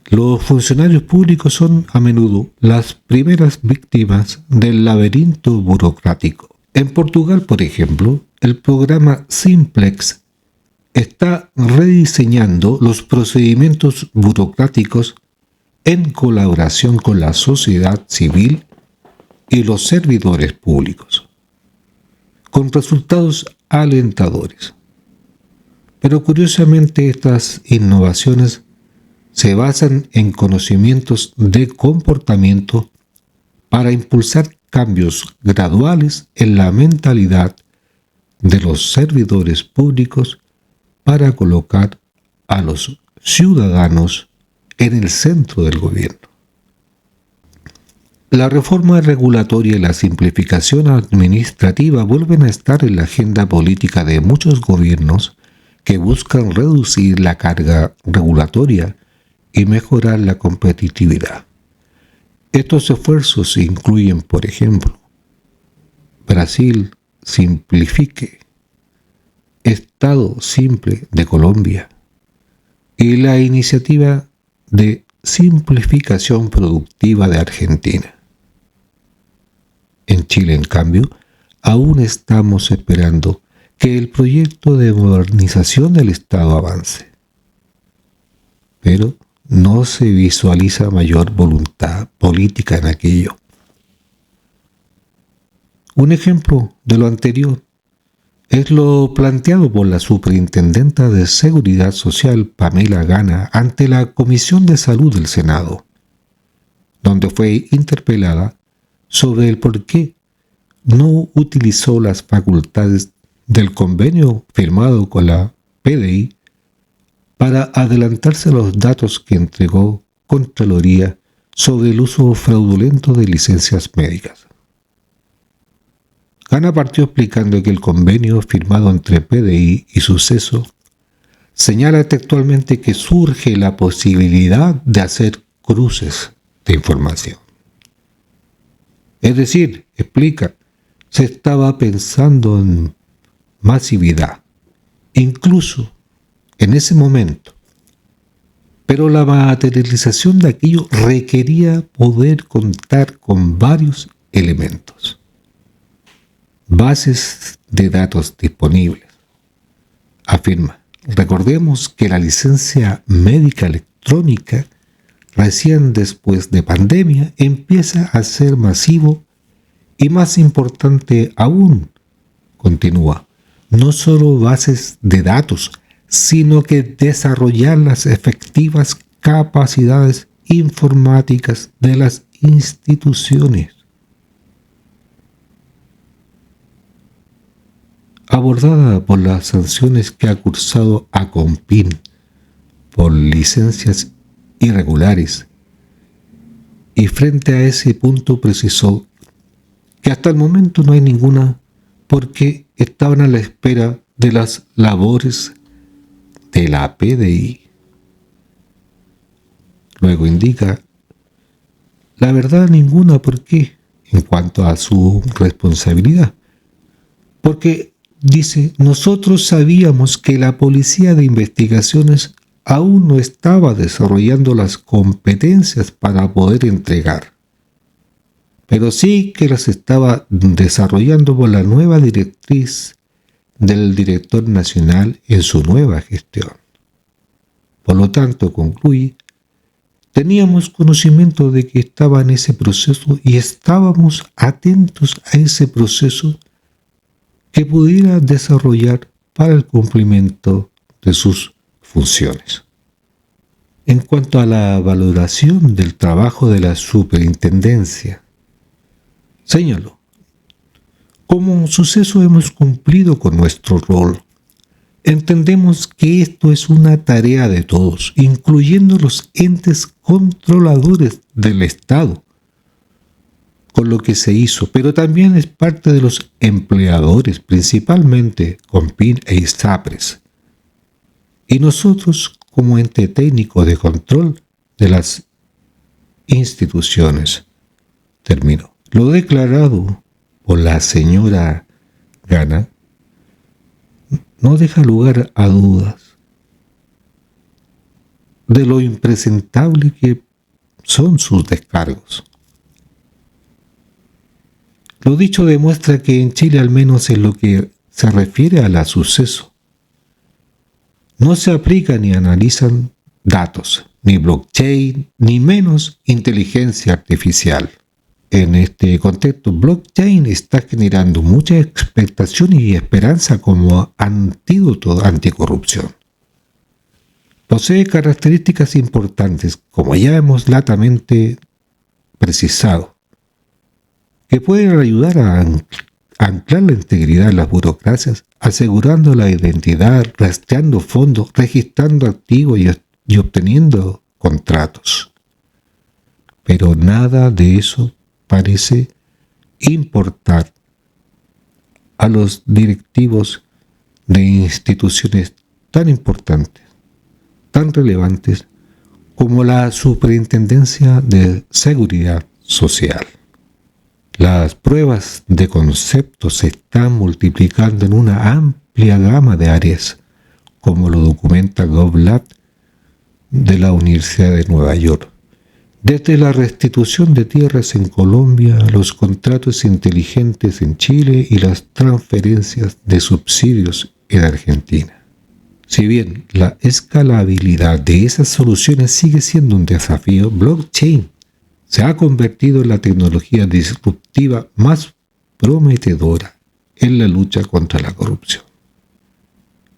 Los funcionarios públicos son a menudo las primeras víctimas del laberinto burocrático. En Portugal, por ejemplo, el programa Simplex está rediseñando los procedimientos burocráticos en colaboración con la sociedad civil y los servidores públicos, con resultados alentadores. Pero curiosamente estas innovaciones se basan en conocimientos de comportamiento para impulsar cambios graduales en la mentalidad de los servidores públicos para colocar a los ciudadanos en el centro del gobierno. La reforma regulatoria y la simplificación administrativa vuelven a estar en la agenda política de muchos gobiernos que buscan reducir la carga regulatoria y mejorar la competitividad. Estos esfuerzos incluyen, por ejemplo, Brasil Simplifique, Estado Simple de Colombia y la iniciativa de simplificación productiva de Argentina. En Chile, en cambio, aún estamos esperando que el proyecto de modernización del Estado avance. Pero no se visualiza mayor voluntad política en aquello. Un ejemplo de lo anterior es lo planteado por la Superintendenta de Seguridad Social, Pamela Gana, ante la Comisión de Salud del Senado, donde fue interpelada sobre el por qué no utilizó las facultades del convenio firmado con la PDI para adelantarse a los datos que entregó Contraloría sobre el uso fraudulento de licencias médicas. Gana partió explicando que el convenio firmado entre PDI y Suceso señala textualmente que surge la posibilidad de hacer cruces de información. Es decir, explica, se estaba pensando en masividad. Incluso en ese momento, Pero la materialización de aquello requería poder contar con varios elementos. Bases de datos disponibles. Afirma, recordemos que la licencia médica electrónica, recién después de pandemia, empieza a ser masivo y más importante aún, continúa, no solo bases de datos, sino que desarrollar las efectivas capacidades informáticas de las instituciones. Abordada por las sanciones que ha cursado a Compin por licencias irregulares, y frente a ese punto precisó que hasta el momento no hay ninguna porque estaban a la espera de las labores de la PDI. Luego indica, la verdad ninguna, ¿por qué? En cuanto a su responsabilidad. Porque, dice, nosotros sabíamos que la Policía de Investigaciones aún no estaba desarrollando las competencias para poder entregar, pero sí que las estaba desarrollando por la nueva directriz del director nacional en su nueva gestión. Por lo tanto, concluye, teníamos conocimiento de que estaba en ese proceso y estábamos atentos a ese proceso que pudiera desarrollar para el cumplimiento de sus funciones. En cuanto a la valoración del trabajo de la superintendencia, señaló, como suceso hemos cumplido con nuestro rol. Entendemos que esto es una tarea de todos, incluyendo los entes controladores del Estado, con lo que se hizo, pero también es parte de los empleadores, principalmente Compin e ISAPRES, y nosotros como ente técnico de control de las instituciones. Terminó. Lo declarado por la señora Gana no deja lugar a dudas de lo impresentable que son sus descargos. Lo dicho demuestra que en Chile, al menos en lo que se refiere a la suceso, no se aplican ni analizan datos, ni blockchain, ni menos inteligencia artificial. En este contexto, blockchain está generando mucha expectación y esperanza como antídoto anticorrupción. Posee características importantes, como ya hemos latamente precisado, que pueden ayudar a anclar la integridad de las burocracias, asegurando la identidad, rastreando fondos, registrando activos y obteniendo contratos. Pero nada de eso parece importar a los directivos de instituciones tan importantes, tan relevantes como la Superintendencia de Seguridad Social. Las pruebas de concepto se están multiplicando en una amplia gama de áreas, como lo documenta GovLab de la Universidad de Nueva York. Desde la restitución de tierras en Colombia, los contratos inteligentes en Chile y las transferencias de subsidios en Argentina. Si bien la escalabilidad de esas soluciones sigue siendo un desafío, blockchain se ha convertido en la tecnología disruptiva más prometedora en la lucha contra la corrupción.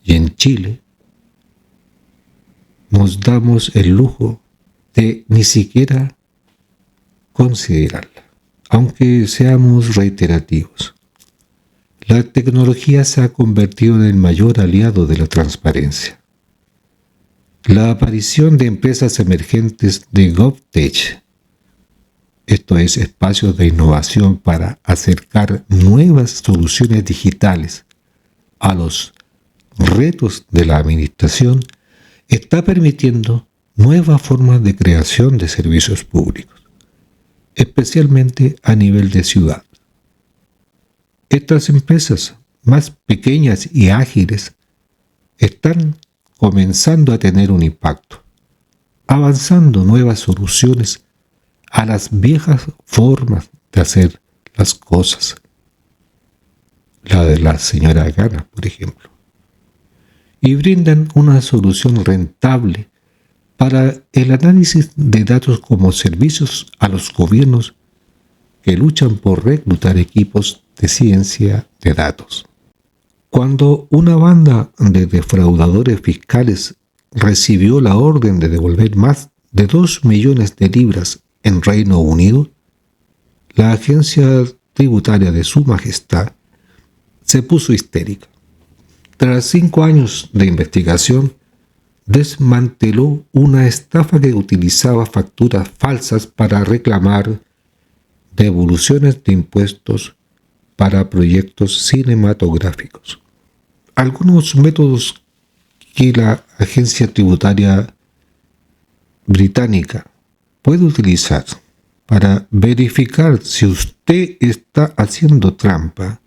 Y en Chile nos damos el lujo de ni siquiera considerarla, aunque seamos reiterativos. La tecnología se ha convertido en el mayor aliado de la transparencia. La aparición de empresas emergentes de GovTech, esto es, espacios de innovación para acercar nuevas soluciones digitales a los retos de la administración, está permitiendo nuevas formas de creación de servicios públicos, especialmente a nivel de ciudad. Estas empresas más pequeñas y ágiles están comenzando a tener un impacto, avanzando nuevas soluciones a las viejas formas de hacer las cosas. La de la señora Gana, por ejemplo. Y brindan una solución rentable para el análisis de datos como servicios a los gobiernos que luchan por reclutar equipos de ciencia de datos. Cuando una banda de defraudadores fiscales recibió la orden de devolver más de 2 millones de libras en Reino Unido, la agencia tributaria de Su Majestad se puso histérica. Tras 5 años de investigación, desmanteló una estafa que utilizaba facturas falsas para reclamar devoluciones de impuestos para proyectos cinematográficos. Algunos métodos que la agencia tributaria británica puede utilizar para verificar si usted está haciendo trampa,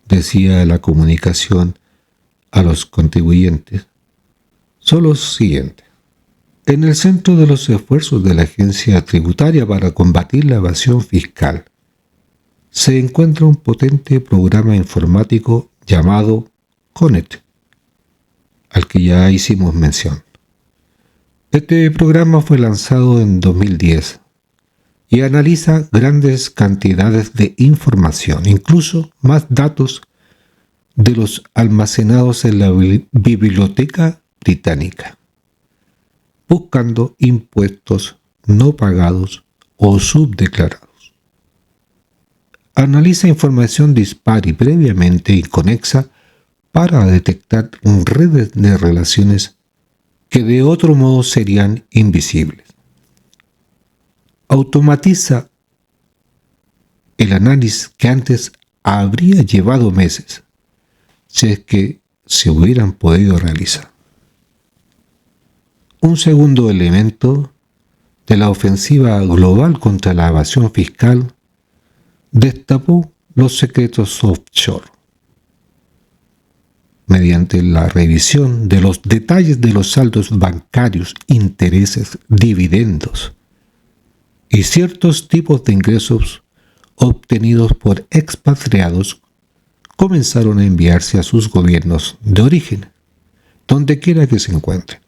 decía la comunicación a los contribuyentes, son los siguientes. En el centro de los esfuerzos de la agencia tributaria para combatir la evasión fiscal se encuentra un potente programa informático llamado CONET, al que ya hicimos mención. Este programa fue lanzado en 2010 y analiza grandes cantidades de información, incluso más datos de los almacenados en la biblioteca británica, buscando impuestos no pagados o subdeclarados. Analiza información dispar y previamente inconexa para detectar redes de relaciones que de otro modo serían invisibles. Automatiza el análisis que antes habría llevado meses, si es que se hubieran podido realizar. Un segundo elemento de la ofensiva global contra la evasión fiscal destapó los secretos offshore. Mediante la revisión de los detalles de los saldos bancarios, intereses, dividendos y ciertos tipos de ingresos obtenidos por expatriados, comenzaron a enviarse a sus gobiernos de origen, donde quiera que se encuentren.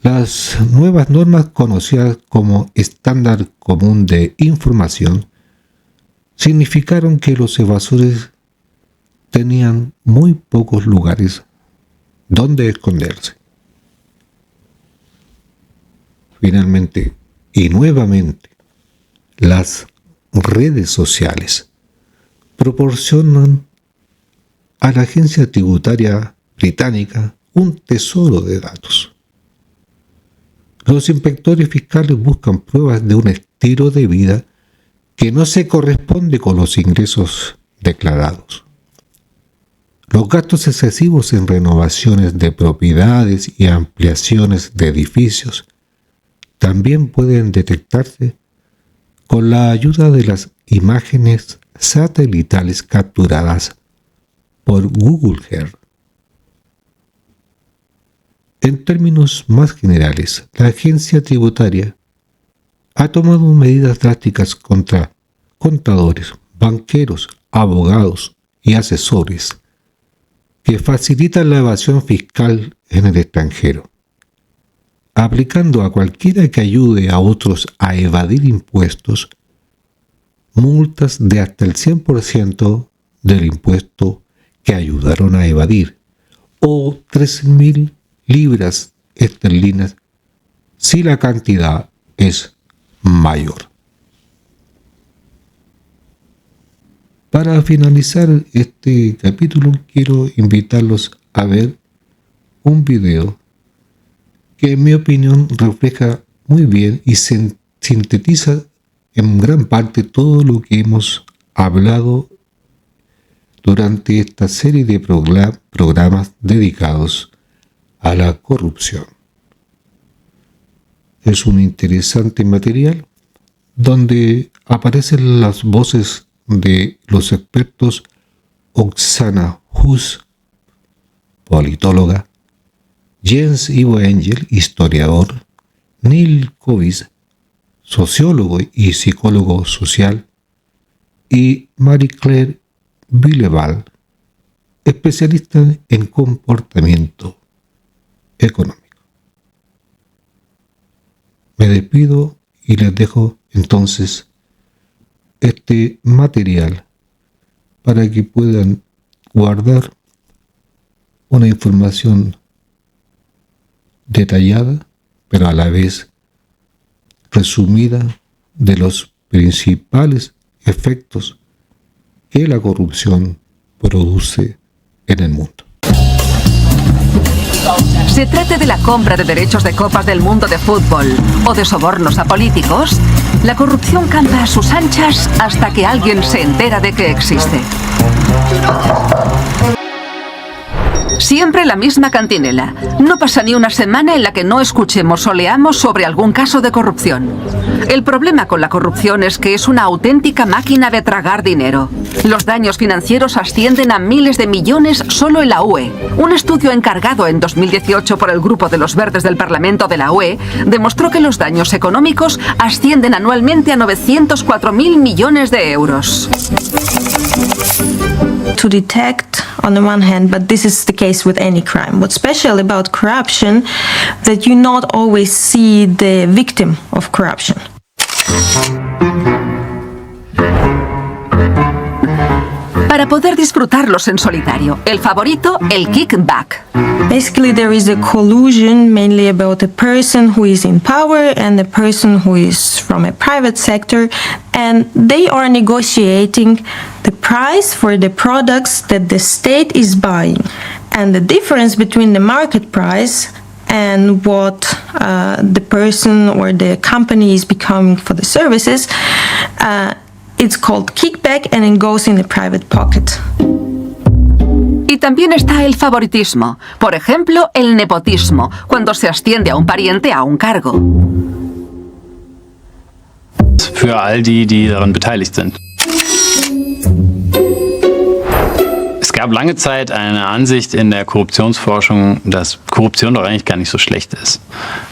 Las nuevas normas conocidas como Estándar Común de Información significaron que los evasores tenían muy pocos lugares donde esconderse. Finalmente, y nuevamente, las redes sociales proporcionan a la agencia tributaria británica un tesoro de datos. Los inspectores fiscales buscan pruebas de un estilo de vida que no se corresponde con los ingresos declarados. Los gastos excesivos en renovaciones de propiedades y ampliaciones de edificios también pueden detectarse con la ayuda de las imágenes satelitales capturadas por Google Earth. En términos más generales, la agencia tributaria ha tomado medidas drásticas contra contadores, banqueros, abogados y asesores que facilitan la evasión fiscal en el extranjero, aplicando a cualquiera que ayude a otros a evadir impuestos multas de hasta el 100% del impuesto que ayudaron a evadir, o 3.000 libras esterlinas si la cantidad es mayor. Para finalizar este capítulo, quiero invitarlos a ver un video que en mi opinión refleja muy bien y sintetiza en gran parte todo lo que hemos hablado durante esta serie de programas dedicados a la corrupción. Es un interesante material donde aparecen las voces de los expertos Oksana Hus, politóloga, Jens Ivo Engel, historiador, Neil Kovic, sociólogo y psicólogo social, y Marie-Claire Villeval, especialista en comportamiento económico. Me despido y les dejo entonces este material para que puedan guardar una información detallada, pero a la vez resumida, de los principales efectos que la corrupción produce en el mundo. Se trate de la compra de derechos de copas del mundo de fútbol o de sobornos a políticos, la corrupción campa a sus anchas hasta que alguien se entera de que existe. Siempre la misma cantinela. No pasa ni una semana en la que no escuchemos o leamos sobre algún caso de corrupción. El problema con la corrupción es que es una auténtica máquina de tragar dinero. Los daños financieros ascienden a miles de millones solo en la UE. Un estudio encargado en 2018 por el Grupo de los Verdes del Parlamento de la UE demostró que los daños económicos ascienden anualmente a 904.000 millones de euros. To detect on the one hand, but this is the case with any crime. What's special about corruption that you not always see the victim of corruption. Para poder disfrutarlos en solitario, el favorito, el kickback. Basically, there is a collusion mainly about the person who is in power and the person who is from a private sector, and they are negotiating the price for the products that the state is buying. And the difference between the market price and what the person or the company is becoming for the services, it's called kickback, and it goes in the private pocket. Y también está el favoritismo, por ejemplo, el nepotismo, cuando se asciende a un pariente a un cargo. Für all die daran beteiligt sind. Es gab lange Zeit eine Ansicht in der Korruptionsforschung, dass Korruption doch eigentlich gar nicht so schlecht ist.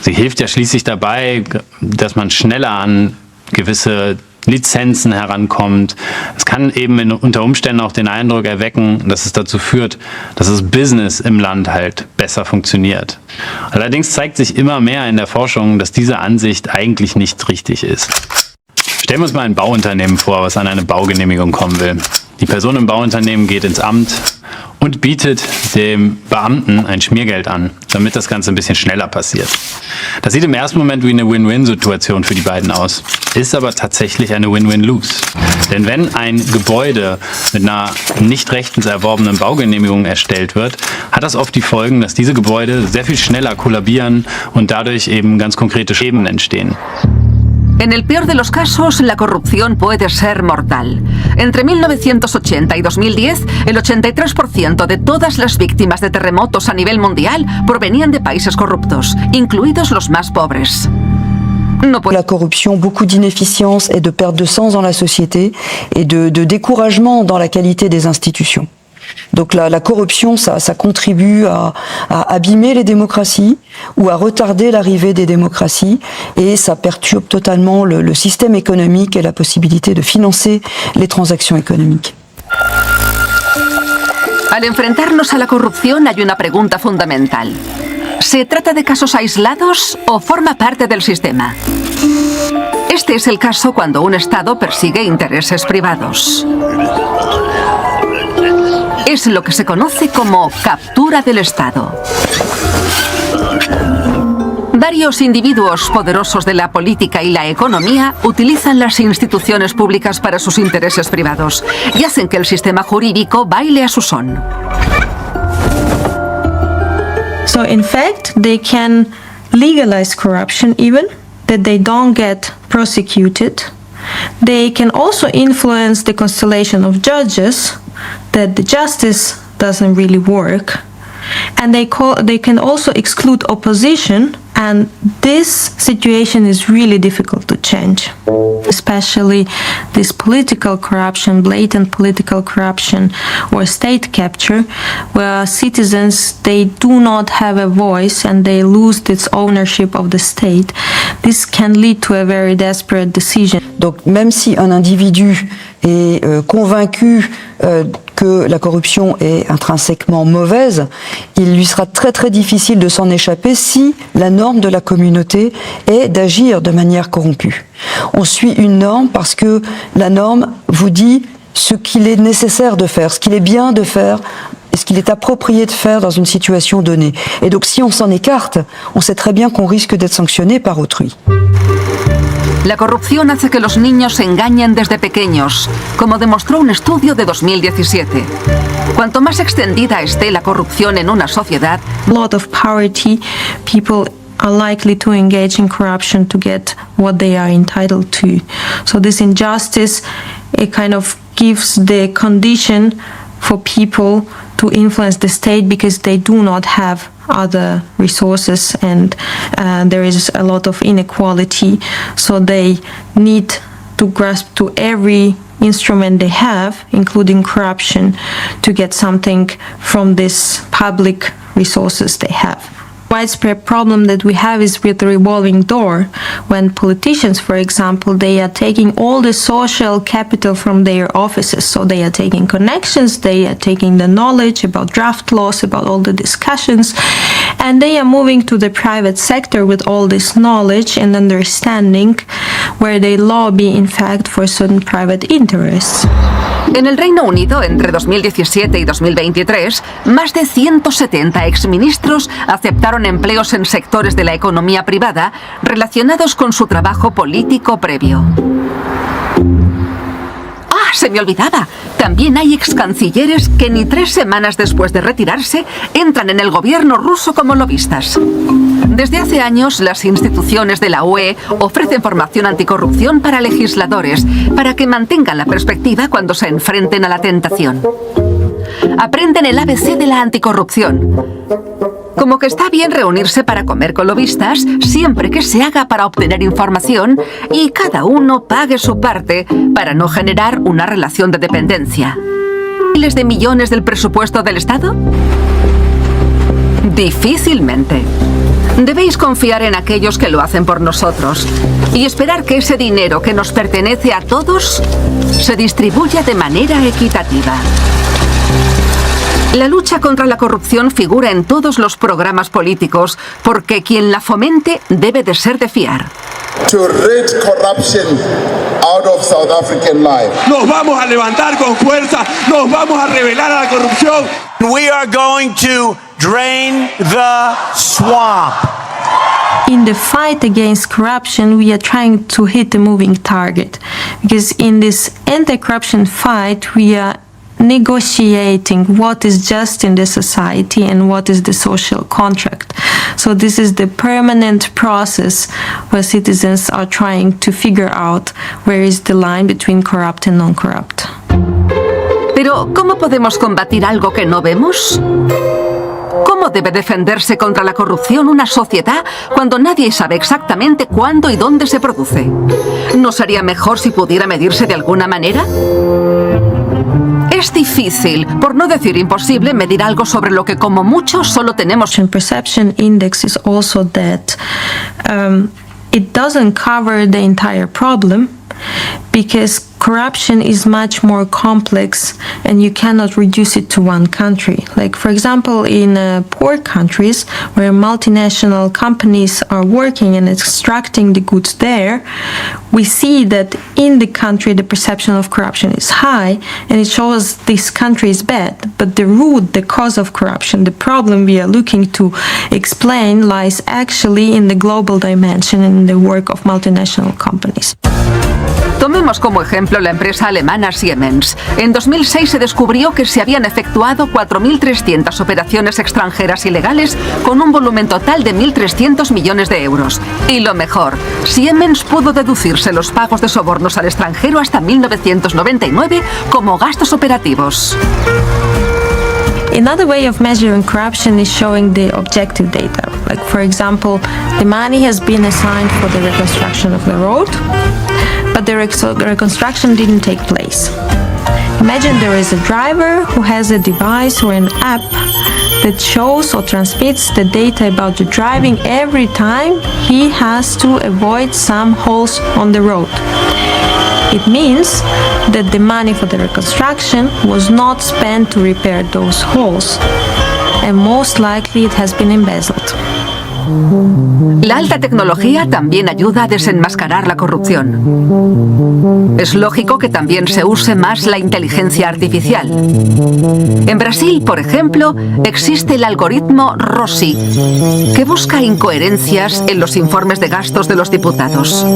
Sie hilft ja schließlich dabei, dass man schneller an gewisse Lizenzen herankommt. Es kann eben unter Umständen auch den Eindruck erwecken, dass es dazu führt, dass das Business im Land halt besser funktioniert. Allerdings zeigt sich immer mehr in der Forschung, dass diese Ansicht eigentlich nicht richtig ist. Stellen wir uns mal ein Bauunternehmen vor, was an eine Baugenehmigung kommen will. Die Person im Bauunternehmen geht ins Amt und bietet dem Beamten ein Schmiergeld an, damit das Ganze ein bisschen schneller passiert. Das sieht im ersten Moment wie eine Win-Win-Situation für die beiden aus, ist aber tatsächlich eine Win-Win-Lose. Denn wenn ein Gebäude mit einer nicht rechtens erworbenen Baugenehmigung erstellt wird, hat das oft die Folgen, dass diese Gebäude sehr viel schneller kollabieren und dadurch eben ganz konkrete Schäden entstehen. En el peor de los casos, la corrupción puede ser mortal. Entre 1980 y 2010, el 83% de todas las víctimas de terremotos a nivel mundial provenían de países corruptos, incluidos los más pobres. La corruption, beaucoup d'inefficience et de perte de sens dans la société et de découragement dans la qualité des institutions. Donc la corruption, ça contribue à abîmer les démocraties ou à retarder l'arrivée des démocraties, et ça perturbe totalement le système économique et la possibilité de financer les transactions économiques. Al enfrentarnos a la corrupción hay una pregunta fundamental. ¿Se trata de casos aislados o forma parte del sistema? Este es el caso cuando un Estado persigue intereses privados. Es lo que se conoce como captura del Estado. Varios individuos poderosos de la política y la economía utilizan las instituciones públicas para sus intereses privados y hacen que el sistema jurídico baile a su son. So in fact, they can legalize corruption even, that they don't get prosecuted. They can also influence the constellation of judges, that the justice doesn't really work. And they can also exclude opposition And this situation is really difficult to change, especially this political corruption, blatant political corruption or state capture, where citizens, they do not have a voice and they lose this ownership of the state. This can lead to a very desperate decision. Donc même si un individu est convaincu que la corruption est intrinsèquement mauvaise, il lui sera très très difficile de s'en échapper si la norme de la communauté est d'agir de manière corrompue. On suit une norme parce que la norme vous dit ce qu'il est nécessaire de faire, ce qu'il est bien de faire, et ce qu'il est approprié de faire dans une situation donnée. Et donc si on s'en écarte, on sait très bien qu'on risque d'être sanctionné par autrui. La corrupción hace que los niños se engañen desde pequeños, como demostró un estudio de 2017. Cuanto más extendida esté la corrupción en una sociedad, A lot of poverty, people are likely to engage in corruption to get what they are entitled to. So this injustice, it kind of gives the condition for people to influence the state because they do not have other resources, and there is a lot of inequality, so they need to grasp to every instrument they have, including corruption, to get something from these public resources they have. Widespread problem that we have is with the revolving door, when politicians, for example, they are taking all the social capital from their offices. So they are taking connections, they are taking the knowledge about draft laws, about all the discussions, and they are moving to the private sector with all this knowledge and understanding, where they lobby, in fact, for certain private interests. en el Reino Unido, entre 2017 y 2023, más de 170 exministros aceptaron empleos en sectores de la economía privada relacionados con su trabajo político previo. ¡Ah, se me olvidaba! También hay excancilleres que ni 3 semanas después de retirarse entran en el gobierno ruso como lobistas. Desde hace años, las instituciones de la UE ofrecen formación anticorrupción para legisladores, para que mantengan la perspectiva cuando se enfrenten a la tentación. Aprenden el ABC de la anticorrupción. Como que está bien reunirse para comer con lobistas, siempre que se haga para obtener información y cada uno pague su parte para no generar una relación de dependencia. ¿Miles de millones del presupuesto del Estado? Difícilmente. Debéis confiar en aquellos que lo hacen por nosotros y esperar que ese dinero que nos pertenece a todos se distribuya de manera equitativa. La lucha contra la corrupción figura en todos los programas políticos porque quien la fomente debe de ser de fiar. To rid corruption out of South African life. Nos vamos a levantar con fuerza, nos vamos a rebelar a la corrupción. We are going to drain the swamp. In the fight against corruption, we are trying to hit a moving target, because in this anti-corruption fight, we are negotiating what is just in the society and what is the social contract. So this is the permanent process where citizens are trying to figure out where is the line between corrupt and non-corrupt. Pero, ¿cómo podemos combatir algo que no vemos? ¿Cómo debe defenderse contra la corrupción una sociedad cuando nadie sabe exactamente cuándo y dónde se produce? ¿No sería mejor si pudiera medirse de alguna manera? Es difícil, por no decir imposible, medir algo sobre lo que como mucho solo tenemos. Perception index is also that it doesn't cover the entire problem, because corruption is much more complex and you cannot reduce it to one country. Like, for example, in poor countries where multinational companies are working and extracting the goods there, we see that in the country the perception of corruption is high and it shows this country is bad. But the root, the cause of corruption, the problem we are looking to explain lies actually in the global dimension and in the work of multinational companies. Tomemos como ejemplo la empresa alemana Siemens. En 2006 se descubrió que se habían efectuado 4.300 operaciones extranjeras ilegales con un volumen total de 1.300 millones de euros. Y lo mejor, Siemens pudo deducirse los pagos de sobornos al extranjero hasta 1999 como gastos operativos. Another way of measuring corruption is showing the objective data. Like, for example, the money has been assigned for the reconstruction of the road, but the reconstruction didn't take place. Imagine there is a driver who has a device or an app that shows or transmits the data about the driving every time he has to avoid some holes on the road. It means that the money for the reconstruction was not spent to repair those holes, and most likely it has been embezzled. La alta tecnología también ayuda a desenmascarar la corrupción. Es lógico que también se use más la inteligencia artificial. En Brasil, por ejemplo, existe el algoritmo Rossi, que busca incoherencias en los informes de gastos de los diputados.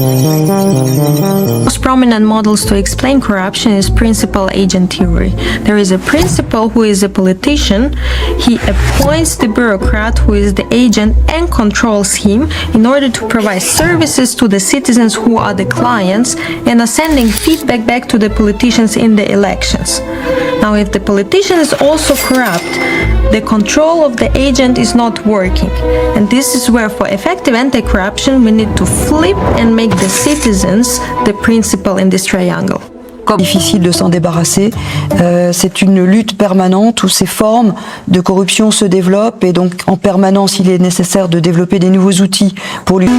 Most prominent models to explain corruption is principal-agent theory. There is a principal who is a politician. He appoints the bureaucrat who is the agent and controls him in order to provide services to the citizens who are the clients and are sending feedback back to the politicians in the elections. Now, if the politician is also corrupt, the control of the agent is not working. And this is where, for effective anti-corruption, we need to flip and make the citizens the principal in this triangle. Difficile de s'en débarrasser. C'est une lutte permanente où ces formes de corruption se développent et donc en permanence il est nécessaire de développer des nouveaux outils pour lutter.